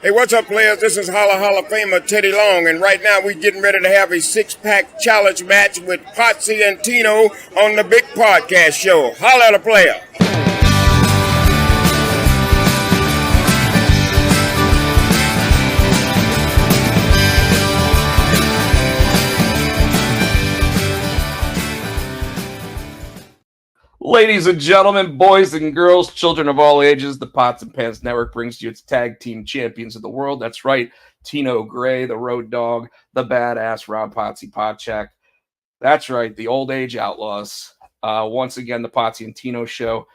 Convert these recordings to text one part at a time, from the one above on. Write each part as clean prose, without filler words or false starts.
Hey, what's up, players? This is Hall of Famer Teddy Long, and right now we're getting ready to have a six-pack challenge match with Potsy and Tino on the Big Podcast Show. Holla at a player. Ladies and gentlemen, boys and girls, children of all ages, the Pots and Pans Network brings you its tag team champions of the world. That's right, Tino Gray, the Road Dog, the badass Rob Potsy Podcheck. That's right, the Old Age Outlaws. Once again, the Potsy and Tino Show.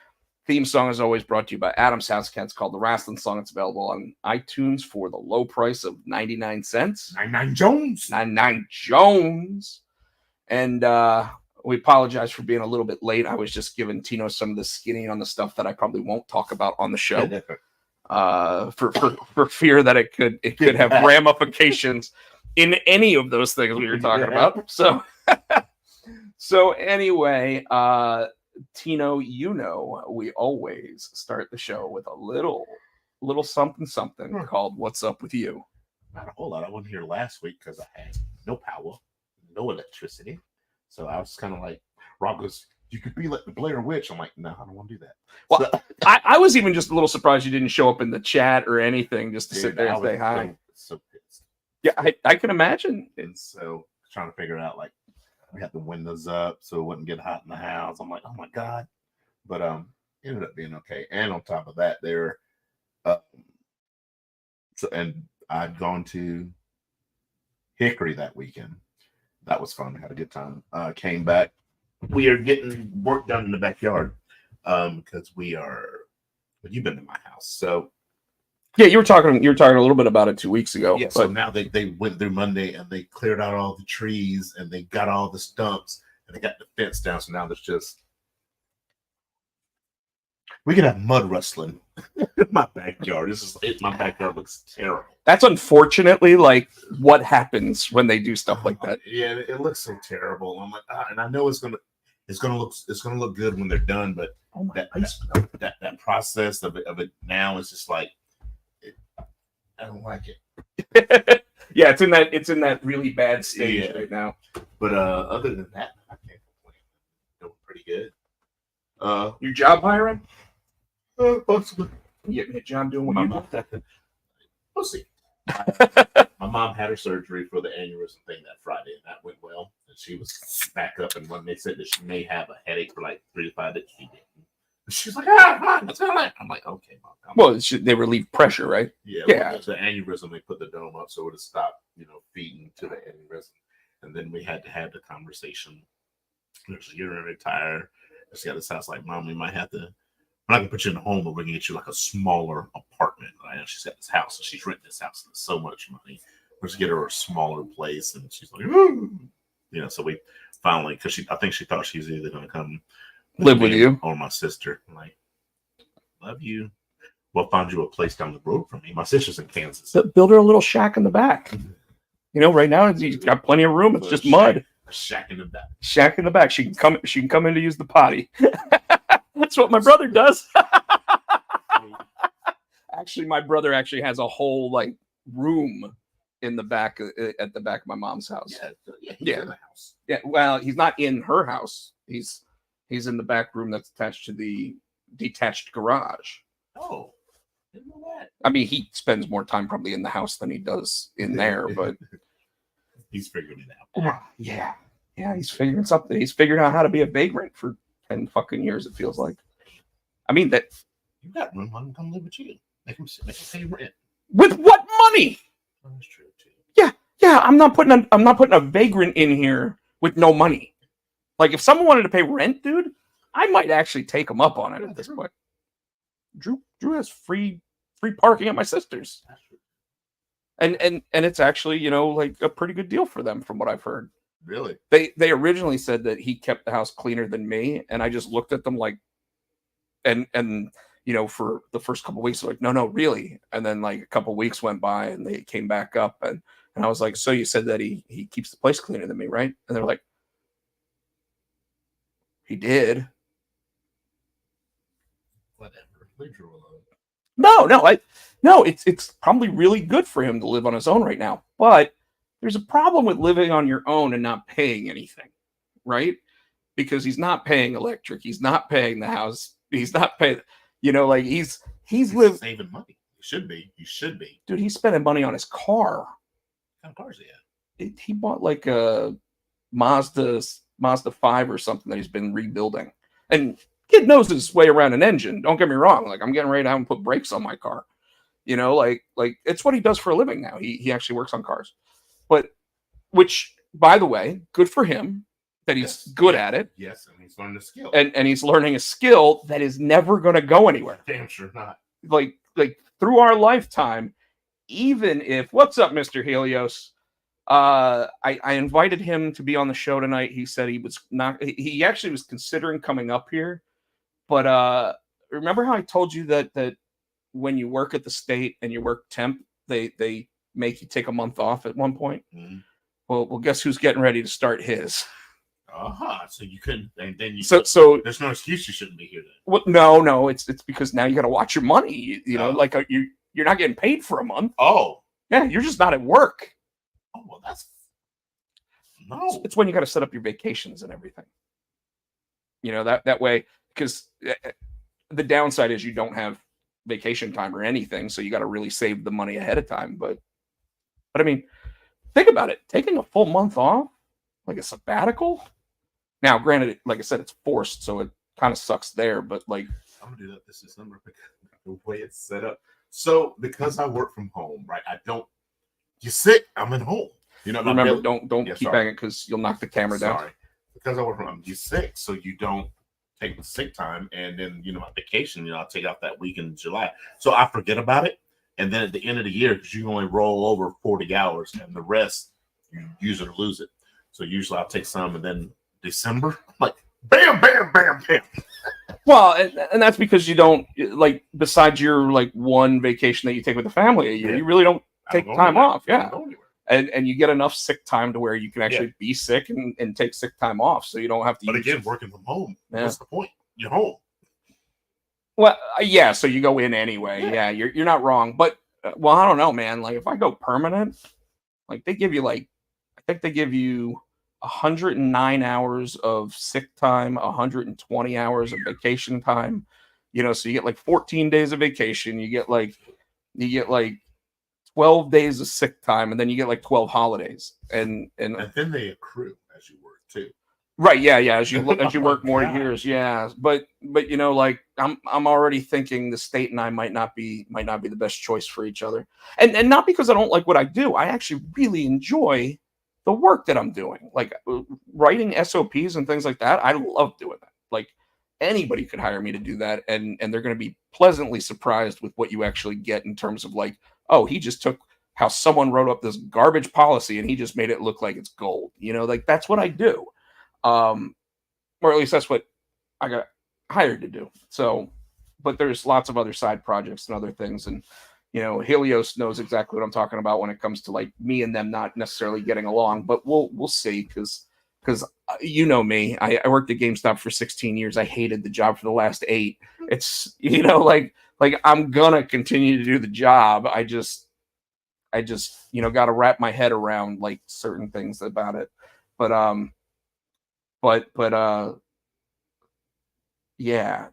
Theme song is always brought to you by Adam's House Cats, called The Wrestling Song. It's available on iTunes for the low price of 99 cents. 99 Jones. 99 Jones. And we apologize for being a little bit late. I was just giving Tino some of the skinny on the stuff that I probably won't talk about on the show, for fear that it could have ramifications in any of those things we were talking about. So anyway, Tino, we always start the show with a little something called "What's Up with You." Not a whole lot. I wasn't here last week because I had no power, no electricity. So I was kind of like, Rob goes, "You could be like the Blair Witch." I'm like, "No, I don't want to do that." Well, so, I was even just a little surprised you didn't show up in the chat or anything just to sit there and say hi. So pissed. Yeah, I can imagine. And so trying to figure out, like, we had the windows up so it wouldn't get hot in the house. I'm like, oh my God. But it ended up being okay. And on top of that, and I'd gone to Hickory that weekend. That was fun. Had a good time. Came back. We are getting work done in the backyard because you've been to my house. So yeah, you were talking a little bit about it 2 weeks ago. Yeah, so now they went through Monday and they cleared out all the trees and they got all the stumps and they got the fence down. So now we could have mud wrestling in my backyard. My backyard looks terrible. That's unfortunately like what happens when they do stuff like that. Yeah, it looks so terrible. I'm like, and I know it's gonna look good when they're done, but that process of it now is just like, I don't like it. Yeah, it's in that really bad stage right now. But other than that, I can't complain. Doing pretty good. Your job hiring? Possibly. You getting a job doing what you do? We'll see. My mom had her surgery for the aneurysm thing that Friday, and that went well. And she was back up, and when they said that she may have a headache for like 3 to 5 days, she didn't. She's like, fine, it's all right. I'm like, okay, Mom. Well, they relieve pressure, right? Yeah. Yeah. Well, the aneurysm, they put the dome up so it would stop, feeding to the aneurysm. And then we had to have the conversation. There's a urinary tire. She got this house, like, Mom, we might have to. I'm not gonna put you in a home, but we're gonna get you like a smaller apartment. Right? And she's got this house, and she's renting this house, and it's so much money. We're just get her a smaller place, and she's like, ooh. So we finally, because I think she thought she was either gonna come live with you or my sister. I'm like, love you. We'll find you a place down the road from me. My sister's in Kansas. Build her a little shack in the back. Right now she's got plenty of room. It's just mud. A shack in the back. Shack in the back. She can come in to use the potty. That's what my brother does. Actually, my brother actually has a whole like room in the back at the back of my mom's house. Yeah. In the house. Yeah. Well, he's not in her house. He's in the back room that's attached to the detached garage. Oh, didn't know that. I mean, he spends more time probably in the house than he does in there, but he's figuring it out. Yeah, he's figuring something. He's figured out how to be a vagrant for 10 fucking years, it feels like. I mean, that you got room. Let him come live with you. Make him pay rent. With what money? That's true too. Yeah. I'm not putting a vagrant in here with no money. Like, if someone wanted to pay rent, dude, I might actually take him up on it at this point. Drew has free parking at my sister's. And it's actually, like a pretty good deal for them from what I've heard. Really? They originally said that he kept the house cleaner than me, and I just looked at them like, and for the first couple of weeks, like, no, really. And then like a couple of weeks went by, and they came back up, and I was like, so you said that he keeps the place cleaner than me, right? And they're like, he did. Whatever. Leave her alone. No, it's probably really good for him to live on his own right now. But there's a problem with living on your own and not paying anything, right? Because he's not paying electric, he's not paying the house, he's not paying, like he's lived saving money. You should be. Dude, he's spending money on his car. What kind of cars he had? He bought like a Mazda 5 or something that he's been rebuilding. And kid knows his way around an engine. Don't get me wrong. Like, I'm getting ready to have him put brakes on my car. Like it's what he does for a living now. He actually works on cars. But which, by the way, good for him that he's good at it. Yes, and he's learning a skill. And he's learning a skill that is never going to go anywhere. Damn sure not. Like through our lifetime, even if, what's up, Mr. Helios? I invited him to be on the show tonight. He said he actually was considering coming up here. But remember how I told you that when you work at the state and you work temp, they make you take a month off at one point? Mm-hmm. Well, guess who's getting ready to start his? So you couldn't, and then you. So there's no excuse you shouldn't be here then. Well, no, it's because now you got to watch your money. Like you're not getting paid for a month. Oh, yeah, you're just not at work. Oh, well, that's no. It's when you got to set up your vacations and everything. That way, because the downside is you don't have vacation time or anything, so you got to really save the money ahead of time. But I mean, think about it: taking a full month off, like a sabbatical. Now, granted, like I said, it's forced, so it kind of sucks there. But like, I'm gonna do that this December because the way it's set up. So because I work from home, right? I don't. You sick? I'm at home. Remember, don't keep banging because you'll knock the camera down. Sorry, because I work from home. You sick, so you don't take the sick time, and then my vacation. I'll take out that week in July, so I forget about it. And then at the end of the year, because you only roll over 40 hours, and the rest you use it or lose it. So usually I'll take some, and then December, like bam, bam, bam, bam. Well, and that's because you don't like. Besides your like one vacation that you take with the family a year, you really don't take time off. Yeah. And you get enough sick time to where you can actually be sick and take sick time off, so you don't have to. But again, working from home, what's the point? You're home. Well, yeah. So you go in anyway. Yeah, you're not wrong. But well, I don't know, man. Like if I go permanent, like they give you I think they give you 109 hours of sick time, 120 hours of vacation time. So you get like 14 days of vacation. You get like 12 days of sick time, and then you get like 12 holidays, and then they accrue as you work too. Right? Yeah. As you work more years, yeah. But like I'm already thinking the state and I might not be the best choice for each other, and not because I don't like what I do. I actually really enjoy the work that I'm doing, like writing SOPs and things like that. I love doing that. Like anybody could hire me to do that, and they're going to be pleasantly surprised with what you actually get in terms of like, oh, he just took how someone wrote up this garbage policy and he just made it look like it's gold. Like that's what I do. Or at least that's what I got hired to do. So, but there's lots of other side projects and other things. And, Helios knows exactly what I'm talking about when it comes to like me and them not necessarily getting along, but we'll see. Cause me, I worked at GameStop for 16 years. I hated the job for the last 8. It's, like I'm gonna continue to do the job. I just got to wrap my head around like certain things about it. But yeah.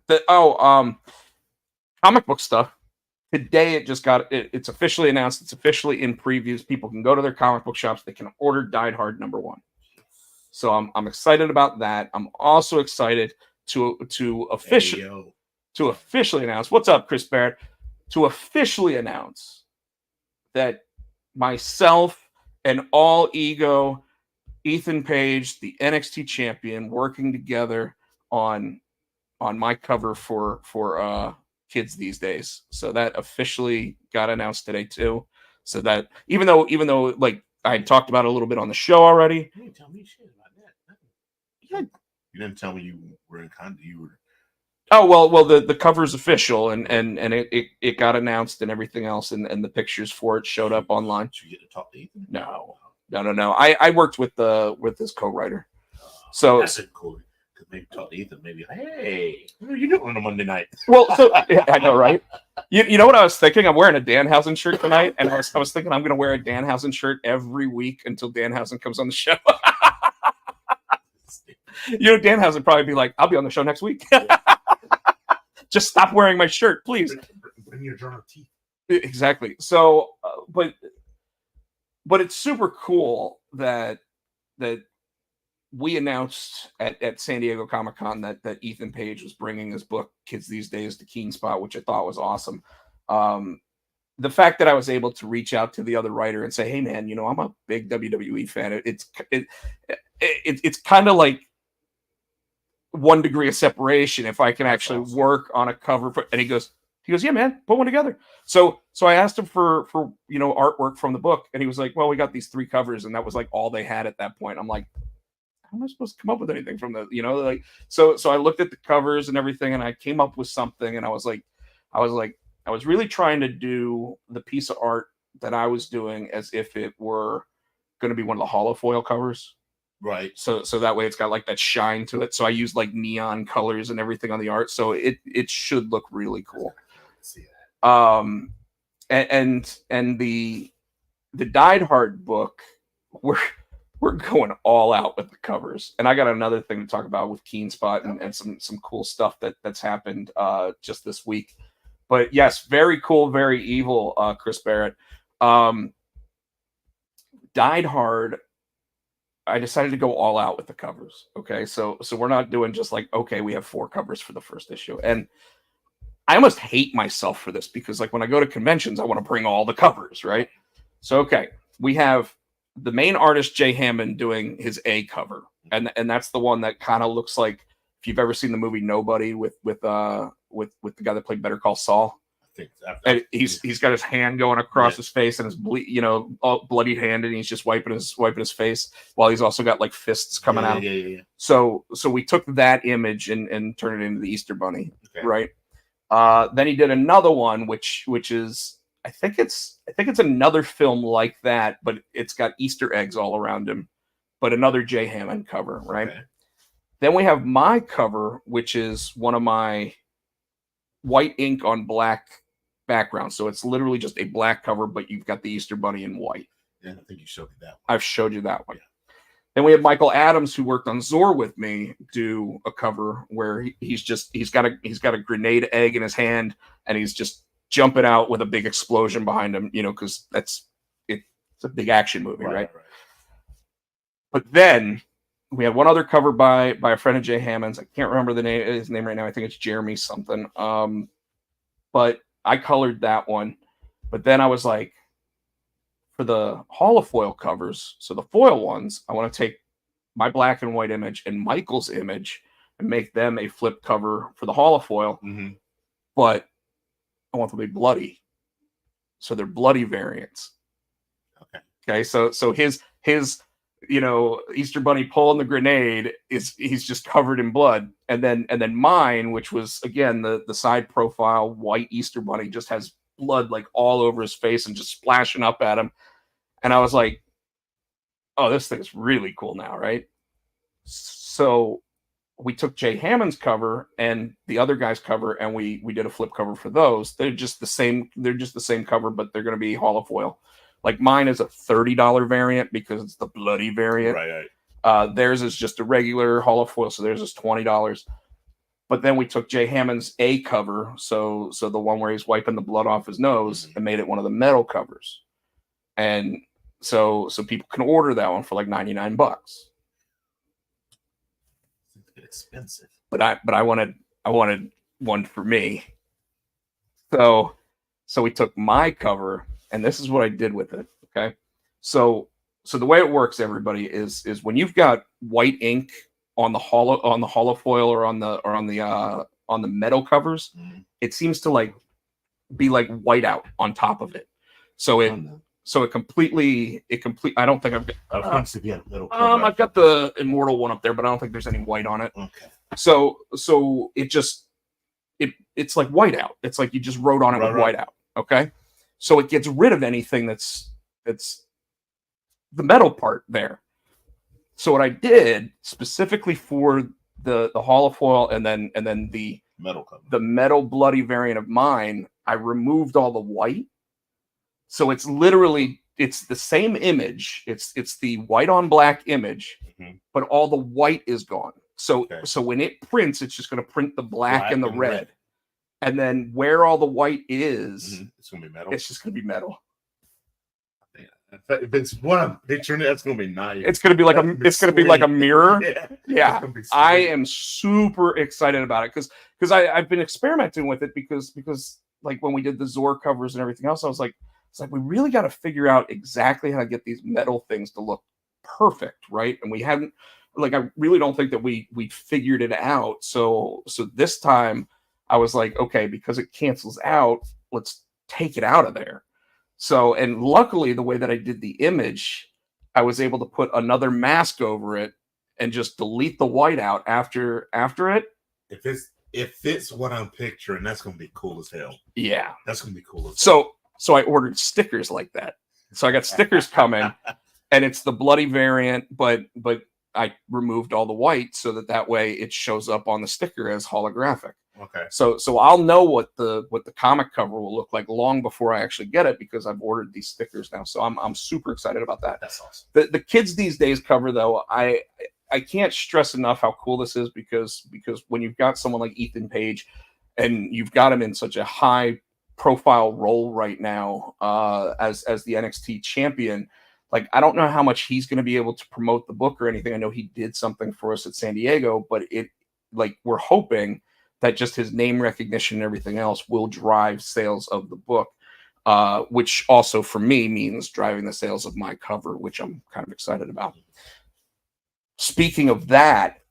Comic book stuff. Today it just it's officially announced. It's officially in previews. People can go to their comic book shops. They can order Die Hard #1. So I'm excited about that. I'm also excited to officially announce. What's up, Chris Barrett? To officially announce that myself and All Ego, Ethan Page, the NXT champion, working together on my cover for Kids These Days. So that officially got announced today too. So that even though like I had talked about it a little bit on the show already. You didn't tell me shit about that. Yeah. You didn't tell me you were in contact. You were. Oh well, the cover's official and it got announced and everything else and the pictures for it showed up online. Did you get to talk to Ethan? No. I worked with his co-writer. So that's cool. Could maybe talk to Ethan. Maybe, hey, what are you doing on a Monday night? Well, so I know, right? You know what I was thinking? I'm wearing a Danhausen shirt tonight, and I was thinking I'm going to wear a Danhausen shirt every week until Danhausen comes on the show. Danhausen probably be like, I'll be on the show next week. Just stop wearing my shirt, please. Bring your jar of tea. Exactly. So, but it's super cool that we announced at San Diego Comic-Con that Ethan Page was bringing his book Kids These Days to Keen Spot, which I thought was awesome. The fact that I was able to reach out to the other writer and say, hey man, I'm a big WWE fan. It's kind of like 1 degree of separation if I can actually work on a cover and he goes, yeah, man, put one together. So I asked him for artwork from the book, and he was like, well, we got these 3 covers, and that was like all they had at that point. I'm like, how am I supposed to come up with anything from the, so I looked at the covers and everything, and I came up with something, and I was really trying to do the piece of art that I was doing as if it were going to be one of the holofoil covers. Right. So that way it's got like that shine to it. So I used like neon colors and everything on the art. So it should look really cool. See that. And the Died Hard book, we're going all out with the covers. And I got another thing to talk about with Keen Spot and some cool stuff that's happened just this week. But yes, very cool, very evil, Chris Barrett. Died Hard, I decided to go all out with the covers. Okay, so we're not doing just like, okay, we have 4 covers for the first issue. And I almost hate myself for this because like when I go to conventions, I want to bring all the covers, right? So, okay, we have the main artist, Jay Hammond, doing his A cover. And that's the one that kind of looks like, if you've ever seen the movie Nobody with the guy that played Better Call Saul. And he's got his hand going across his face and his bloody hand, and he's just wiping his face while he's also got like fists coming out. Yeah. So we took that image and turned it into the Easter Bunny, right? Then he did another one, which is I think it's another film like that, but it's got Easter eggs all around him, but another Jay Hammond cover, right? Okay. Then we have my cover, which is one of my white ink on black background. So it's literally just a black cover, but you've got the Easter Bunny in white. Yeah, I think you showed me that one. I've showed you that one. Yeah. Then we have Michael Adams, who worked on Zor with me, do a cover where he's got a grenade egg in his hand, and he's just jumping out with a big explosion behind him, because it's a big action movie, right? But then we have one other cover by a friend of Jay Hammond's. I can't remember his name right now. I think it's Jeremy something. But I colored that one. But then I was like, for the holofoil covers, so the foil ones, I want to take my black and white image and Michael's image and make them a flip cover for the holofoil. Mm-hmm. But I want them to be bloody. So they're bloody variants. Okay. So his Easter Bunny pulling the grenade he's just covered in blood. And then mine, which was again the side profile white Easter Bunny, just has blood like all over his face and just splashing up at him. And I was like, oh, this thing's really cool now, right? So we took Jay Hammond's cover and the other guy's cover, and we did a flip cover for those. They're just the same cover, but they're going to be holofoil. Like mine is a $30 variant because it's the bloody variant. Right. Theirs is just a regular holofoil, so theirs is $20. But then we took Jay Hammond's A cover, so the one where he's wiping the blood off his nose, and made it one of the metal covers. And so people can order that one for like $99. It's expensive. But I wanted one for me. So we took my cover, and this is what I did with it. Okay. So the way it works, everybody, is when you've got white ink on the holofoil or on the metal covers, it seems to like be like white out on top of it. So it completely. I don't think I've got. I've got the Immortal one up there, but I don't think there's any white on it. Okay. So it just it's like white out. It's like you just wrote on it with white out. Okay. So it gets rid of anything that's the metal part there. So what I did specifically for the holofoil and then the metal cover, the metal bloody variant of mine, I removed all the white. So it's literally, it's the same image. It's the white on black image, but all the white is gone. So when it prints, it's just going to print the black and the red. And then where all the white is, it's going to be metal. It's just going to be metal. If it's what I'm picturing, that's going to be nice. It's going to be like a mirror. Yeah. I am super excited about it because I've been experimenting with it because like when we did the Zor covers and everything else, I was like, we really got to figure out exactly how to get these metal things to look perfect, right? And we hadn't, like, I really don't think that we figured it out. So this time I was like, okay, because it cancels out, let's take it out of there. So, and luckily the way that I did the image, I was able to put another mask over it and just delete the white out after it. If it's what I'm picturing, that's going to be cool as hell. Yeah. That's going to be cool as hell. So I ordered stickers like that. So I got stickers coming, and it's the bloody variant, but I removed all the white so that way it shows up on the sticker as holographic. Okay. So I'll know what the comic cover will look like long before I actually get it because I've ordered these stickers now. So I'm super excited about that. That's awesome. The Kids These Days cover though, I can't stress enough how cool this is because when you've got someone like Ethan Page and you've got him in such a high profile role right now as the NXT champion, like I don't know how much he's going to be able to promote the book or anything. I know he did something for us at San Diego, but we're hoping that just his name recognition and everything else will drive sales of the book, which also for me means driving the sales of my cover, which I'm kind of excited about. Speaking of that,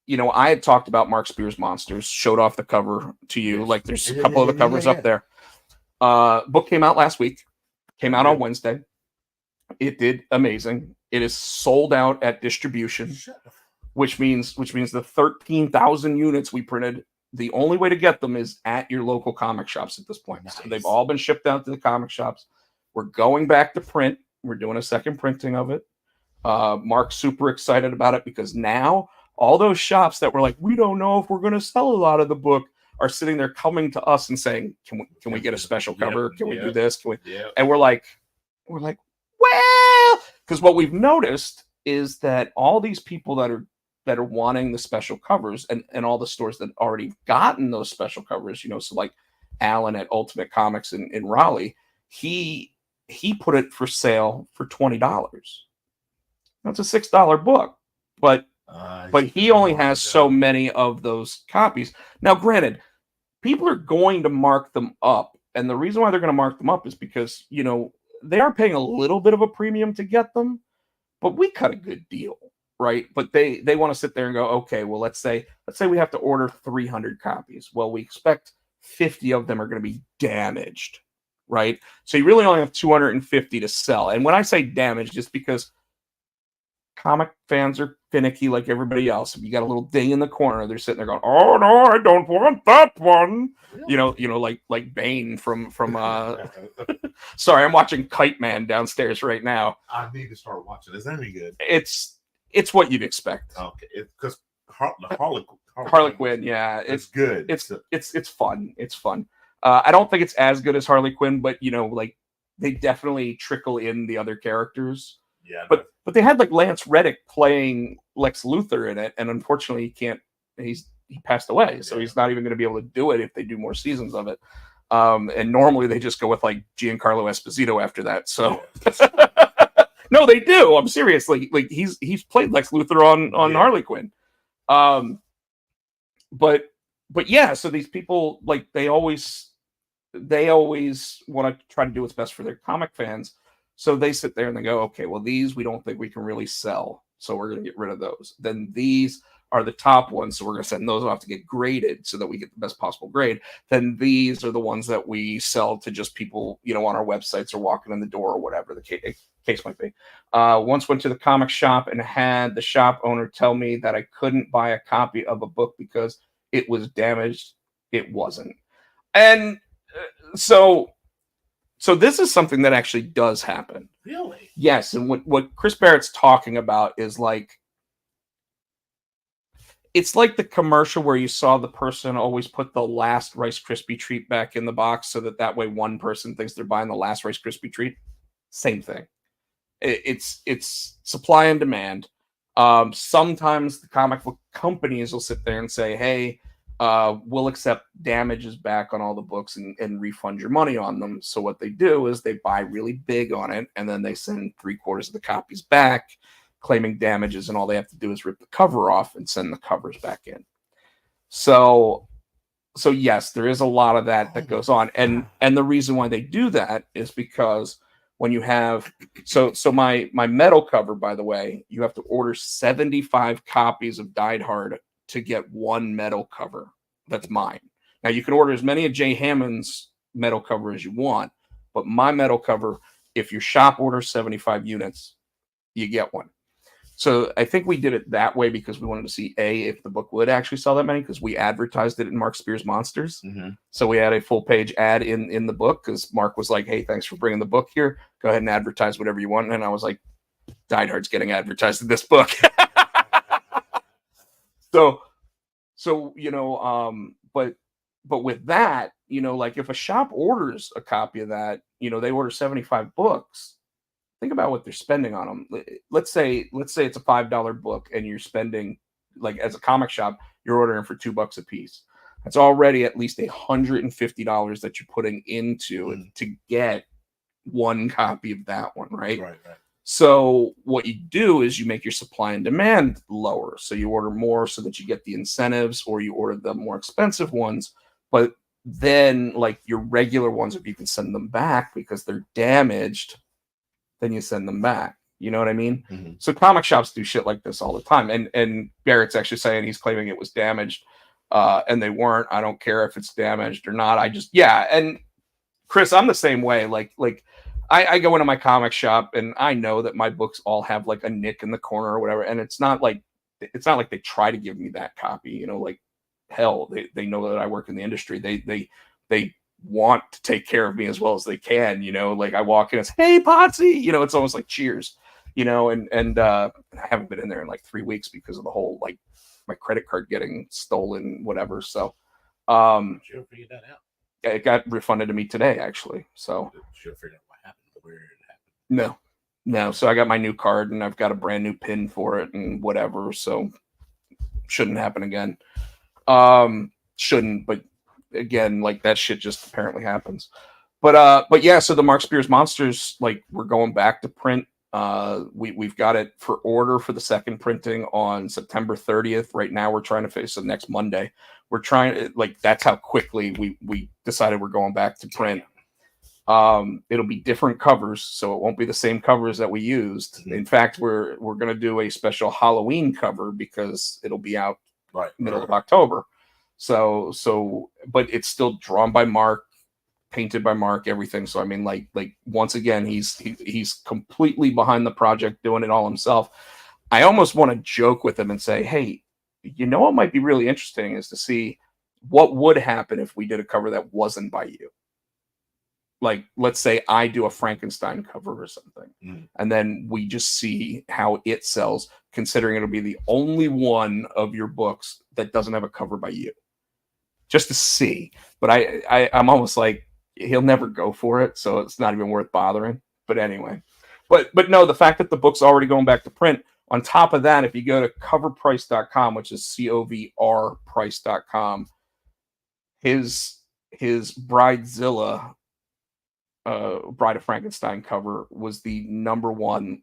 I had talked about Mark Spears Monsters, showed off the cover to you. Like there's a couple of the covers up there. Book came out last week, came out on Wednesday. It did amazing. It is sold out at distribution, which means the 13,000 units we printed. The only way to get them is at your local comic shops at this point. Nice. So they've all been shipped out to the comic shops. We're going back to print. We're doing a second printing of it. Mark's super excited about it because now all those shops that were like, we don't know if we're going to sell a lot of the book are sitting there coming to us and saying, can we get a special cover? Can we do this? Can we? And we're like, well, because what we've noticed is that all these people that are wanting the special covers and all the stores that already gotten those special covers, so like Alan at Ultimate Comics in Raleigh, he put it for sale for $20. That's a $6 book, but he only has so many of those copies. Now, granted, people are going to mark them up, and the reason why they're going to mark them up is because they are paying a little bit of a premium to get them, but we cut a good deal, right? But they want to sit there and go, okay, well, let's say we have to order 300 copies. Well, we expect 50 of them are going to be damaged, right? So you really only have 250 to sell. And when I say damaged, just because comic fans are finicky like everybody else. If you got a little ding in the corner, they're sitting there going, "Oh no, I don't want that one." Really? Like Bane from sorry, I'm watching Kite Man downstairs right now. I need to start watching. Is that any good? It's what you'd expect. Okay, because Harley Quinn, yeah, it's good. It's fun. It's fun. I don't think it's as good as Harley Quinn, but like they definitely trickle in the other characters. Yeah, but they had like Lance Reddick playing Lex Luthor in it, and unfortunately he passed away, so he's not even going to be able to do it if they do more seasons of it. And normally they just go with like Giancarlo Esposito after that. So no, they do. I'm serious. Like he's played Lex Luthor on Harley Quinn. But yeah, so these people like they always want to try to do what's best for their comic fans. So they sit there and they go, okay, well, these we don't think we can really sell, so we're going to get rid of those. Then these are the top ones, so we're going to send those off to get graded so that we get the best possible grade. Then these are the ones that we sell to just people, on our websites or walking in the door or whatever the case might be. Once went to the comic shop and had the shop owner tell me that I couldn't buy a copy of a book because it was damaged. It wasn't. And so this is something that actually does happen. Really? Yes. And what Chris Barrett's talking about is like, it's like the commercial where you saw the person always put the last Rice Krispie treat back in the box so that way one person thinks they're buying the last Rice Krispie treat. Same thing. It's supply and demand. Sometimes the comic book companies will sit there and say, hey, we'll accept damages back on all the books and refund your money on them. So what they do is they buy really big on it, and then they send 3/4 of the copies back, claiming damages, and all they have to do is rip the cover off and send the covers back in. So yes, there is a lot of that goes on. And the reason why they do that is because when you have so my metal cover, by the way, you have to order 75 copies of Died Hard to get one metal cover. That's mine. Now you can order as many of Jay Hammond's metal cover as you want, but my metal cover, if your shop orders 75 units, you get one. So I think we did it that way because we wanted to see if the book would actually sell that many, because we advertised it in Mark Spears Monsters. Mm-hmm. So we had a full page ad in the book because Mark was like, hey, thanks for bringing the book here. Go ahead and advertise whatever you want. And I was like, Died Hard's getting advertised in this book. So but with that, like if a shop orders a copy of that, they order 75 books. Think about what they're spending on them. Let's say it's a $5 book and you're spending, like, as a comic shop, you're ordering for $2 a piece. That's already at least $150 that you're putting into it to get one copy of that one, right? Right. So what you do is you make your supply and demand lower. So you order more so that you get the incentives, or you order the more expensive ones. But then, like, your regular ones, if you can send them back because they're damaged, then you send them back. You know what I mean? Mm-hmm. So comic shops do shit like this all the time. And Barrett's actually saying he's claiming it was damaged, and they weren't. I don't care if it's damaged or not. And Chris, I'm the same way. Like I go into my comic shop and I know that my books all have like a nick in the corner or whatever. And it's not like they try to give me that copy, like, hell, they know that I work in the industry. They want to take care of me as well as they can, like I walk in and say, hey, Potsy, it's almost like cheers, and I haven't been in there in like 3 weeks because of the whole, like, my credit card getting stolen, whatever. So Should have figured that out. it got refunded to me today, actually. So Should have figured out what happened, where it happened. No. So I got my new card and I've got a brand new pin for it and whatever. So shouldn't happen again. Shouldn't, but again, like, that shit just apparently happens. But yeah, so the Mark Spears Monsters, like, we're going back to print. We've got it for order for the second printing on September 30th. Right now we're trying to face the next Monday. We're trying, like, that's how quickly we decided we're going back to print. It'll be different covers, so it won't be the same covers that we used. Mm-hmm. In fact, we're going to do a special Halloween cover because it'll be out middle of October. So, but it's still drawn by Mark, painted by Mark, everything. So, I mean, like once again, he's completely behind the project, doing it all himself. I almost want to joke with him and say, hey, what might be really interesting is to see what would happen if we did a cover that wasn't by you. Like, let's say I do a Frankenstein cover or something, and then we just see how it sells, considering it'll be the only one of your books that doesn't have a cover by you. Just to see. But I'm almost like, he'll never go for it, so it's not even worth bothering. But anyway. But no, the fact that the book's already going back to print, on top of that, if you go to coverprice.com, which is covrprice.com, his Bridezilla Bride of Frankenstein cover was the number one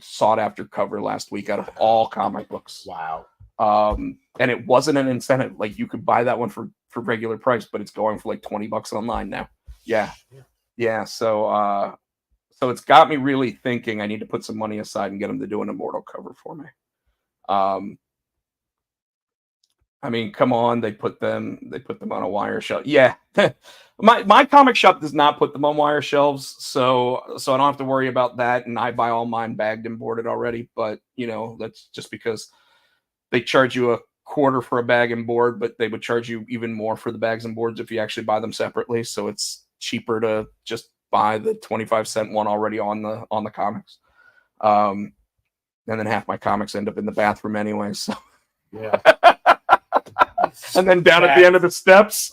sought after cover last week out of all comic books. Wow. And it wasn't an incentive. Like, you could buy that one for regular price, but it's going for like $20 online now. Yeah. So it's got me really thinking I need to put some money aside and get them to do an Immortal cover for me. I mean, come on, they put them on a wire shelf. Yeah. My comic shop does not put them on wire shelves, so I don't have to worry about that, and I buy all mine bagged and boarded already. But that's just because they charge you $0.25 for a bag and board, but they would charge you even more for the bags and boards if you actually buy them separately. So it's cheaper to just buy the 25-cent one already on the comics. And then half my comics end up in the bathroom anyway. So yeah. and then down at the end of the steps.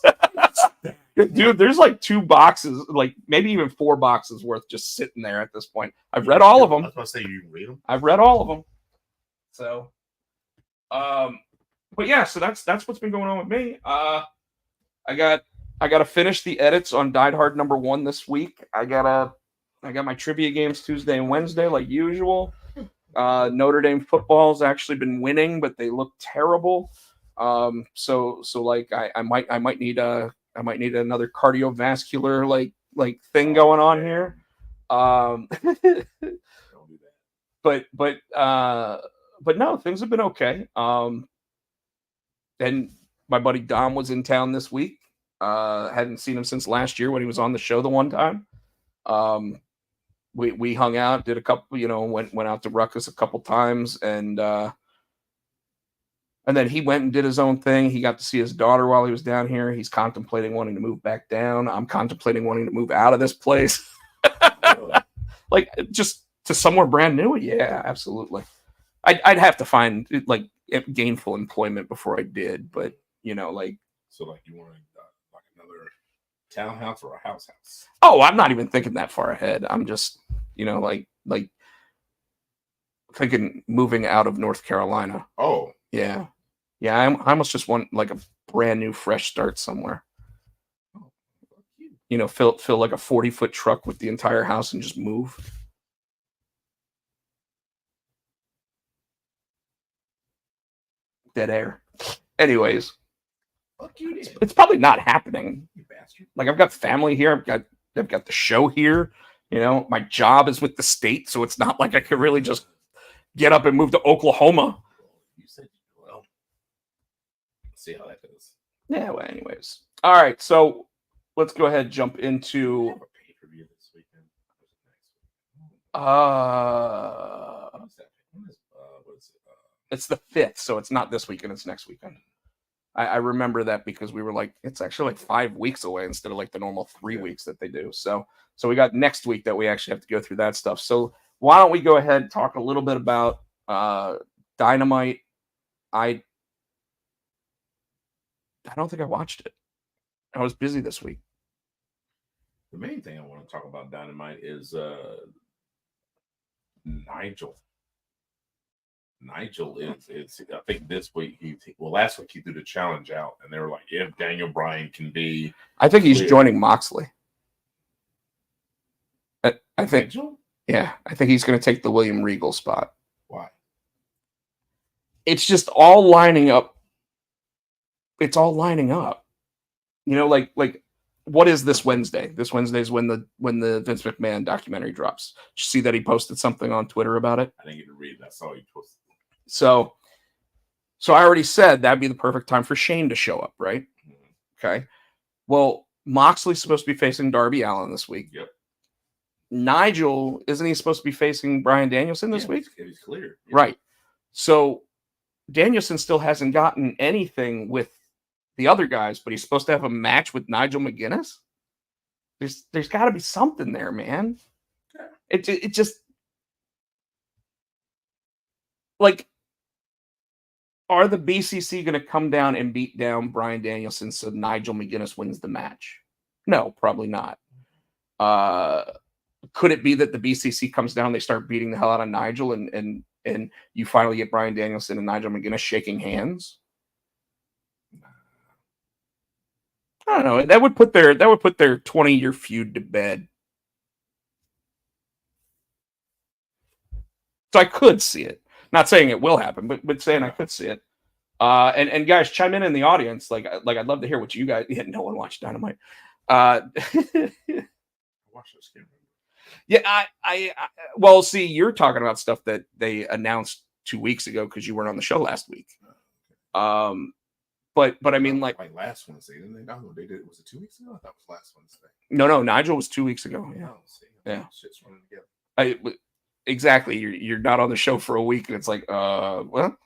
Dude, there's like 2 boxes, like maybe even 4 boxes worth just sitting there at this point. I've read all of them. I was about to say you can read them. I've read all of them. So, but yeah, so that's what's been going on with me. I got to finish the edits on Die Hard #1 this week. I got my trivia games Tuesday and Wednesday like usual. Notre Dame football's actually been winning, but they look terrible. So like I might need another cardiovascular like thing going on here. Don't do that. But no, things have been okay. And my buddy Dom was in town this week. Hadn't seen him since last year when he was on the show the one time. We hung out, did a couple, went out to Ruckus a couple times, and then he went and did his own thing. He got to see his daughter while he was down here. He's contemplating wanting to move back down. I'm contemplating wanting to move out of this place. Like just to somewhere brand new. Yeah, absolutely. I'd have to find like gainful employment before I did, but so like you want like another townhouse or a house? Oh, I'm not even thinking that far ahead. I'm just like thinking moving out of North Carolina. Oh yeah. I almost just want like a brand new fresh start somewhere. Fill like a 40-foot truck with the entire house and just move. Dead air. Anyways, it's probably not happening. You bastard. Like I've got family here. I've got the show here. My job is with the state, so it's not like I could really just get up and move to Oklahoma. You said, well, let's see how that goes. Yeah. Well, anyways, all right. So let's go ahead and jump into. Have a pay-per-view this weekend. What is it? It's the 5th, so it's not this weekend. It's next weekend. I remember that because we were like, it's actually like 5 weeks away instead of like the normal 3 weeks that they do. So we got next week that we actually have to go through that stuff. So why don't we go ahead and talk a little bit about Dynamite? I don't think I watched it. I was busy this week. The main thing I want to talk about Dynamite is Nigel. Nigel is I think this week last week he threw the challenge out and they were like, if Daniel Bryan can be, I think he's joining Moxley. I think Nigel? Yeah, I think he's going to take the William Regal spot. Why? It's just all lining up. It's all lining up. Like what is this Wednesday? This Wednesday is when the Vince McMahon documentary drops. Did you see that he posted something on Twitter about it? I didn't get to read it. I saw he posted. So I already said that'd be the perfect time for Shane to show up, right? Mm-hmm. Okay. Well, Moxley's supposed to be facing Darby Allin this week. Yep. Nigel, isn't he supposed to be facing Bryan Danielson this week? He's clear. Yeah. Right. So Danielson still hasn't gotten anything with the other guys, but he's supposed to have a match with Nigel McGuinness. There's got to be something there, man. Yeah. It just like, are the BCC going to come down and beat down Bryan Danielson so Nigel McGuinness wins the match? No, probably not. Could it be that the BCC comes down, they start beating the hell out of Nigel, and you finally get Bryan Danielson and Nigel McGuinness shaking hands? I don't know. That would put their 20-year feud to bed. So I could see it. Not saying it will happen, but saying I could see it. And guys, chime in the audience. Like I'd love to hear what you guys. Yeah, no one watched Dynamite. I watched this game. Yeah, I well, see, you're talking about stuff that they announced 2 weeks ago because you weren't on the show last week. But I mean, like last Wednesday, didn't they? No, they did. Was it 2 weeks ago? I thought it was last Wednesday. No, Nigel was 2 weeks ago. Yeah, yeah. Shit's running together. Exactly. You're not on the show for a week, and it's like, well,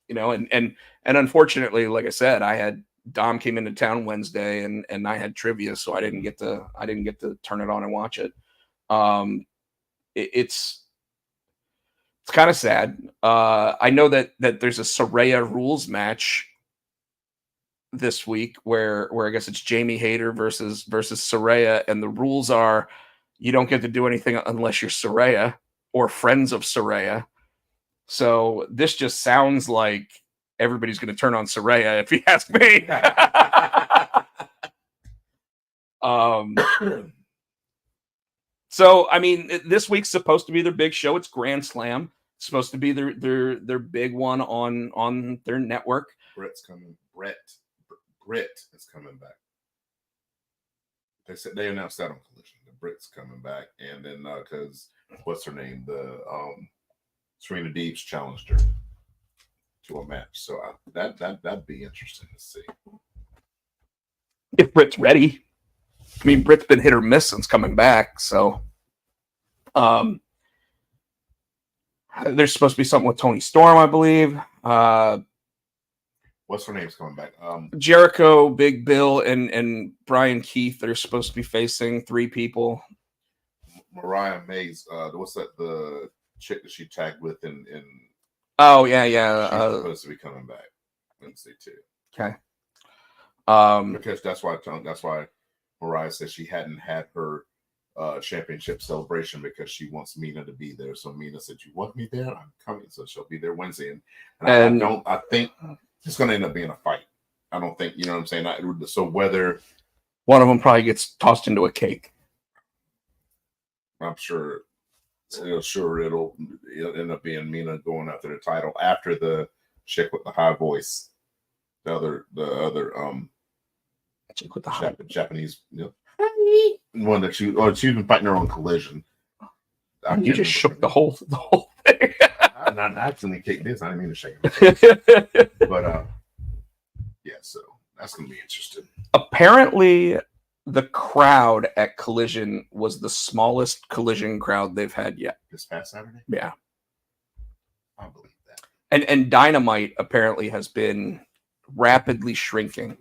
and unfortunately, like I said, I had Dom came into town Wednesday, and I had trivia, so I didn't get to turn it on and watch it. It's kind of sad. I know that there's a Saraya rules match this week where I guess it's Jamie Hayter versus Saraya, and the rules are you don't get to do anything unless you're Saraya or friends of Saraya. So this just sounds like everybody's going to turn on Saraya, if you ask me. So I mean, this week's supposed to be their big show. It's Grand Slam. It's supposed to be their big one on their network. Brett's coming. Brett is coming back. They announced that on Collision. The Brit's coming back, and then because what's her name, the Serena Deeb's challenged her to a match, so that'd be interesting to see if Britt's ready. I mean, Britt's been hit or miss since coming back, so there's supposed to be something with Toni Storm, I believe. What's her name's coming back? Jericho, Big Bill, and Brian Keith are supposed to be facing 3 people. Mariah May's what's that? The chick that she tagged with in oh yeah. She's supposed to be coming back Wednesday too. Okay. Because that's why Mariah said she hadn't had her championship celebration because she wants Mina to be there. So Mina said, "You want me there? I'm coming." So she'll be there Wednesday, and I think it's going to end up being a fight. I don't think, you know what I'm saying? So whether one of them probably gets tossed into a cake, I'm sure it'll end up being Mina going after the title after the chick with the high voice, the other chick with the Japanese, one that she's been fighting her on Collision. You just shook the whole thing. I accidentally kicked this. I didn't mean to shake it. But yeah, so that's gonna be interesting. Apparently, the crowd at Collision was the smallest Collision crowd they've had yet. This past Saturday? Yeah. I believe that. And Dynamite apparently has been rapidly shrinking.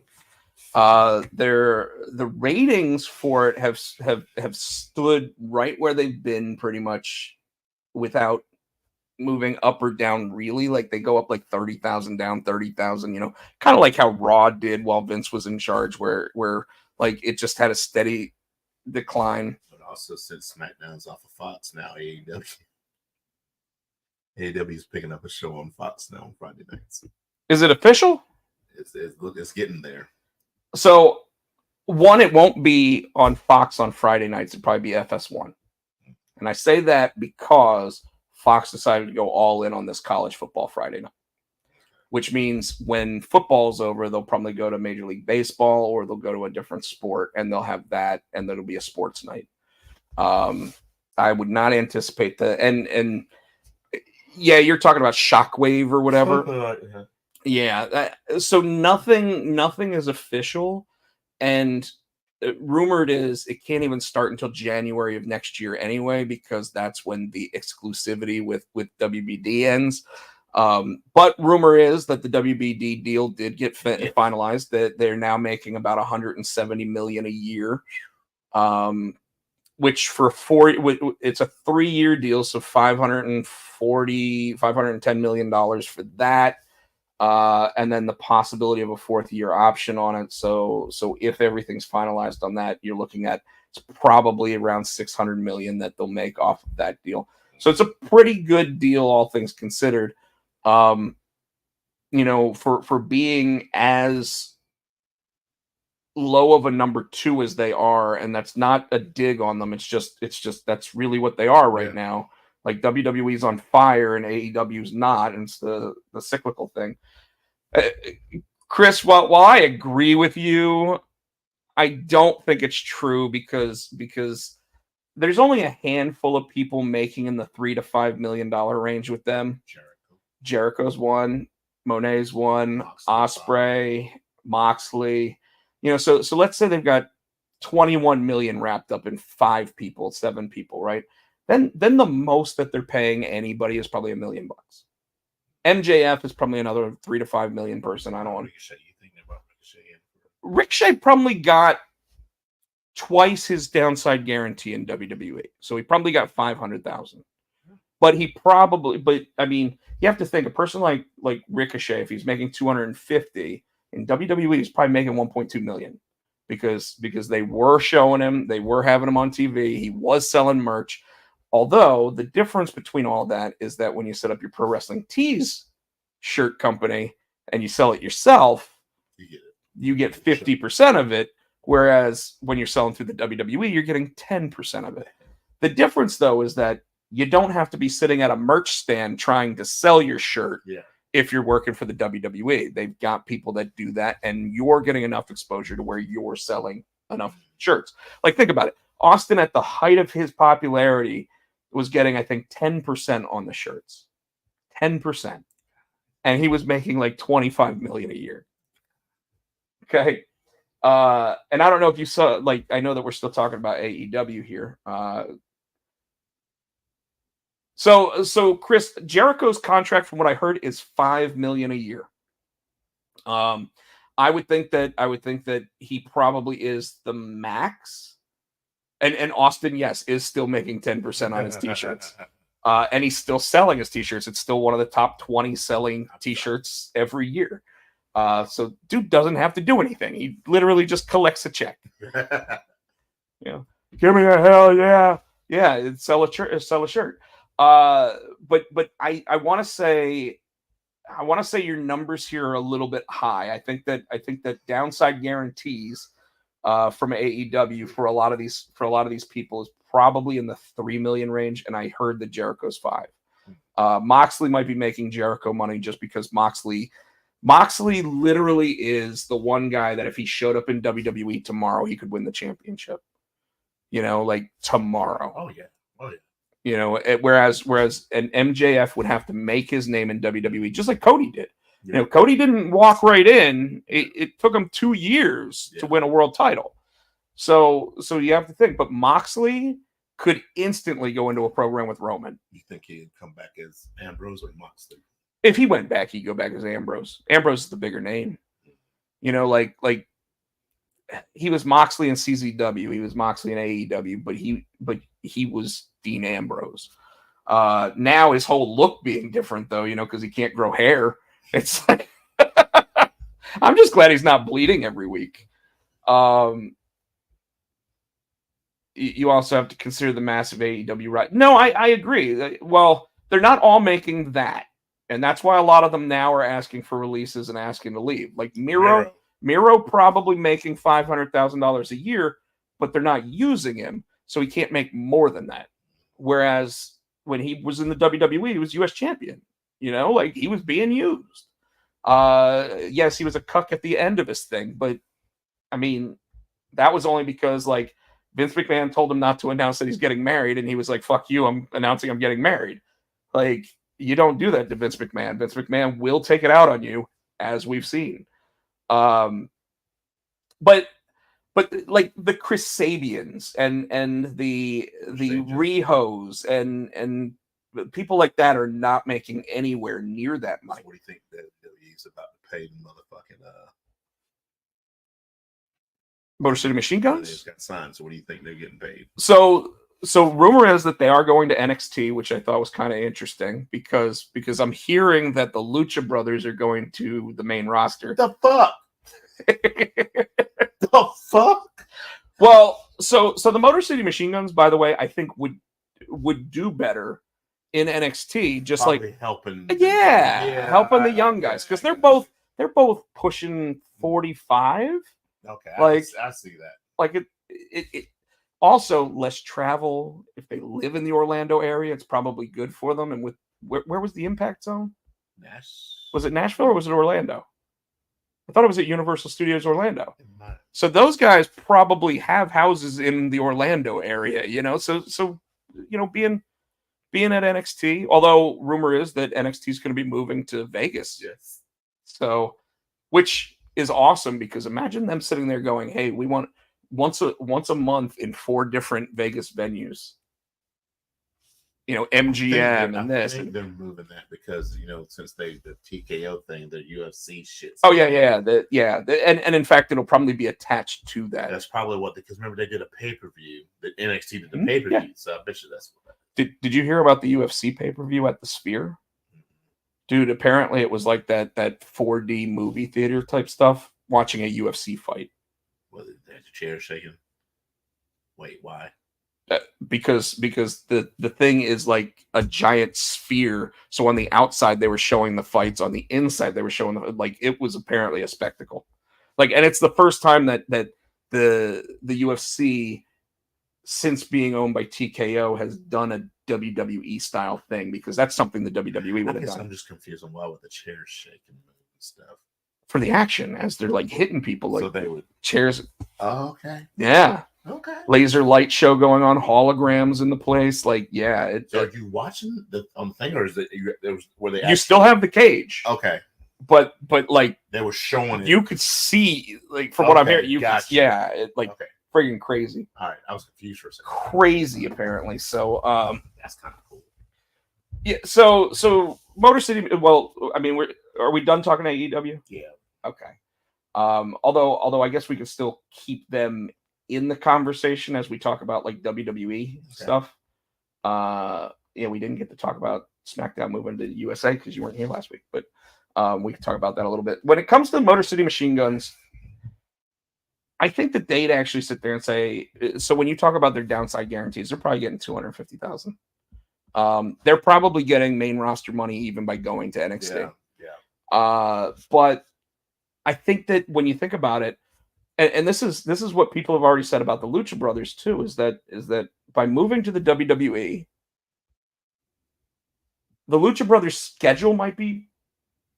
The ratings for it have stood right where they've been pretty much without moving up or down really. Like they go up like 30,000, down 30,000, kind of like how Raw did while Vince was in charge, where like it just had a steady decline. But also since SmackDown's off of Fox now, AEW's picking up a show on Fox now on Friday nights. Is it official? It's getting there. So one, it won't be on Fox on Friday nights. It'll probably be FS1. And I say that because Fox decided to go all in on this college football Friday night, which means when football's over, they'll probably go to Major League Baseball or they'll go to a different sport and they'll have that and that'll be a sports night. I would not anticipate that. And yeah, you're talking about Shockwave or whatever. Yeah. So nothing is official. And rumored is it can't even start until January of next year anyway, because that's when the exclusivity with WBD ends. But rumor is that the WBD deal did get finalized, that they're now making about $170 million a year, which for it's a 3-year deal. So $510 million for that. And then the possibility of a 4th-year option on it. So if everything's finalized on that, you're looking at it's probably around $600 million that they'll make off of that deal. So it's a pretty good deal, all things considered. For being as low of a number 2 as they are, and that's not a dig on them. It's just that's really what they are right now. Like WWE's on fire and AEW's not, and it's the cyclical thing. Chris, while I agree with you, I don't think it's true because there's only a handful of people making in the $3 to $5 million range with them. Jericho's one, Monet's one, Ospreay, Moxley. So let's say they've got 21 million wrapped up in 7 people, right? Then the most that they're paying anybody is probably $1 million. MJF is probably another 3 to 5 million person. I don't want. Ricochet probably got twice his downside guarantee in WWE, so he probably got 500,000. But I mean, you have to think a person like Ricochet, if he's making 250, In WWE, he's probably making 1.2 million because they were showing him, they were having him on TV, he was selling merch. Although the difference between all that is that when you set up your Pro Wrestling Tees shirt company and you sell it yourself, you get 50% of it. Whereas when you're selling through the WWE, you're getting 10% of it. The difference, though, is that you don't have to be sitting at a merch stand trying to sell your shirt if you're working for the WWE. They've got people that do that, and you're getting enough exposure to where you're selling enough shirts. Like, think about it. Austin, at the height of his popularity, was getting, I think, 10% on the shirts. 10%. And he was making like $25 million a year. Okay. And I don't know if you saw, like, I know that we're still talking about AEW here. So Chris, Jericho's contract, from what I heard, is $5 million a year. I would think that he probably is the max. And Austin, yes, is still making 10% on his t-shirts. And he's still selling his t-shirts. It's still one of the top 20 selling t-shirts every year. So dude doesn't have to do anything. He literally just collects a check. Give me a hell yeah. Yeah, sell a shirt. But I want to say your numbers here are a little bit high. I think that downside guarantees from AEW for a lot of these people is probably in the 3 million range, and I heard that Jericho's 5. Moxley might be making Jericho money just because Moxley literally is the one guy that if he showed up in WWE tomorrow, he could win the championship. Like tomorrow. Oh yeah. Whereas an MJF would have to make his name in WWE, just like Cody did. Yeah. Cody didn't walk right in. It took him 2 years to win a world title. So you have to think. But Moxley could instantly go into a program with Roman. You think he'd come back as Ambrose or Moxley? If he went back, he'd go back as Ambrose. Ambrose is the bigger name. Like he was Moxley in CZW. He was Moxley in AEW, but he was Dean Ambrose. Now his whole look being different, though, because he can't grow hair. It's like I'm just glad he's not bleeding every week. You also have to consider the massive AEW right. No, I agree. Well, they're not all making that, and that's why a lot of them now are asking for releases and asking to leave. Like Miro probably making $500,000 a year, but they're not using him, so he can't make more than that. Whereas when he was in the WWE, he was U.S. champion. Like he was being used. Yes, he was a cuck at the end of his thing, but I mean, that was only because like Vince McMahon told him not to announce that he's getting married, and he was like, "Fuck you! I'm announcing I'm getting married." Like you don't do that to Vince McMahon. Vince McMahon will take it out on you, as we've seen. But like the Chris Sabians and the Rihos and people like that are not making anywhere near that money. What do you think that he's about to pay the motherfucking Motor City Machine Guns? They've got signed, so what do you think they're getting paid? So rumor is that they are going to NXT, which I thought was kind of interesting because I'm hearing that the Lucha Brothers are going to the main roster. The fuck? The fuck? Well, so the Motor City Machine Guns, by the way, I think would do better in NXT, just probably like helping the young guys, because they're both pushing 45. Okay, like I see that. Like it also less travel. If they live in the Orlando area, it's probably good for them. And with where was the Impact Zone? Was it Nashville or was it Orlando? I thought it was at Universal Studios Orlando. So those guys probably have houses in the Orlando area, So being at NXT, although rumor is that NXT is going to be moving to Vegas. Yes. So, which is awesome because imagine them sitting there going, "Hey, we want once a month in 4 different Vegas venues." MGM and this. I think they're moving that because since the TKO thing, the UFC shit. Oh and in fact, it'll probably be attached to that. That's probably what because remember they did a pay-per-view. The NXT did the pay-per-view, so I bet you that's what. Did you hear about the UFC pay-per-view at the Sphere? Dude, apparently it was like that 4D movie theater type stuff, watching a UFC fight. Was it the chair shaking? Wait, why? Because the thing is like a giant sphere. So on the outside they were showing the fights, on the inside they were showing like it was apparently a spectacle. Like, and it's the first time that the UFC, since being owned by TKO, has done a WWE style thing, because that's something the WWE would have done. I'm just confused on why would the chairs shake and move and stuff. For the action, as they're like hitting people, like, so they would chairs. Oh, okay. Yeah. Okay. Laser light show going on, holograms in the place. Like, yeah. So are you watching the thing, or is it were they? You still have the cage. Okay. But like they were showing you could see, like, from what I'm hearing, it like friggin' crazy. All right, I was confused for a second. Crazy, apparently. So that's kind of cool. Yeah. So Motor City. Well, I mean, are we done talking AEW? Yeah. Okay. Although I guess we could still keep them in the conversation as we talk about like WWE stuff. Yeah, we didn't get to talk about SmackDown moving to the USA because you weren't here last week, but we can talk about that a little bit. When it comes to Motor City Machine Guns, I think that they'd actually sit there and say, so when you talk about their downside guarantees, they're probably getting $250,000. They're probably getting main roster money even by going to NXT. Yeah. But I think that when you think about it, and this is what people have already said about the Lucha Brothers too, is that by moving to the WWE, the Lucha Brothers schedule might be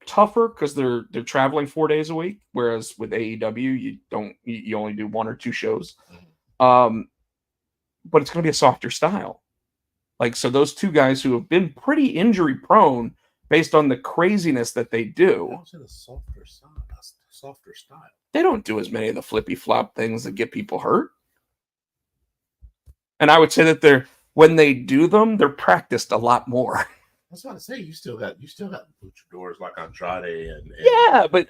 tougher because they're traveling 4 days a week, whereas with AEW you only do 1 or 2 shows. But it's going to be a softer style. Like, so those 2 guys who have been pretty injury prone based on the craziness that they do. How's it a softer style? They don't do as many of the flippy flop things that get people hurt. And I would say that when they do them, they're practiced a lot more. I was about to say, you still got luchadors like Andrade and the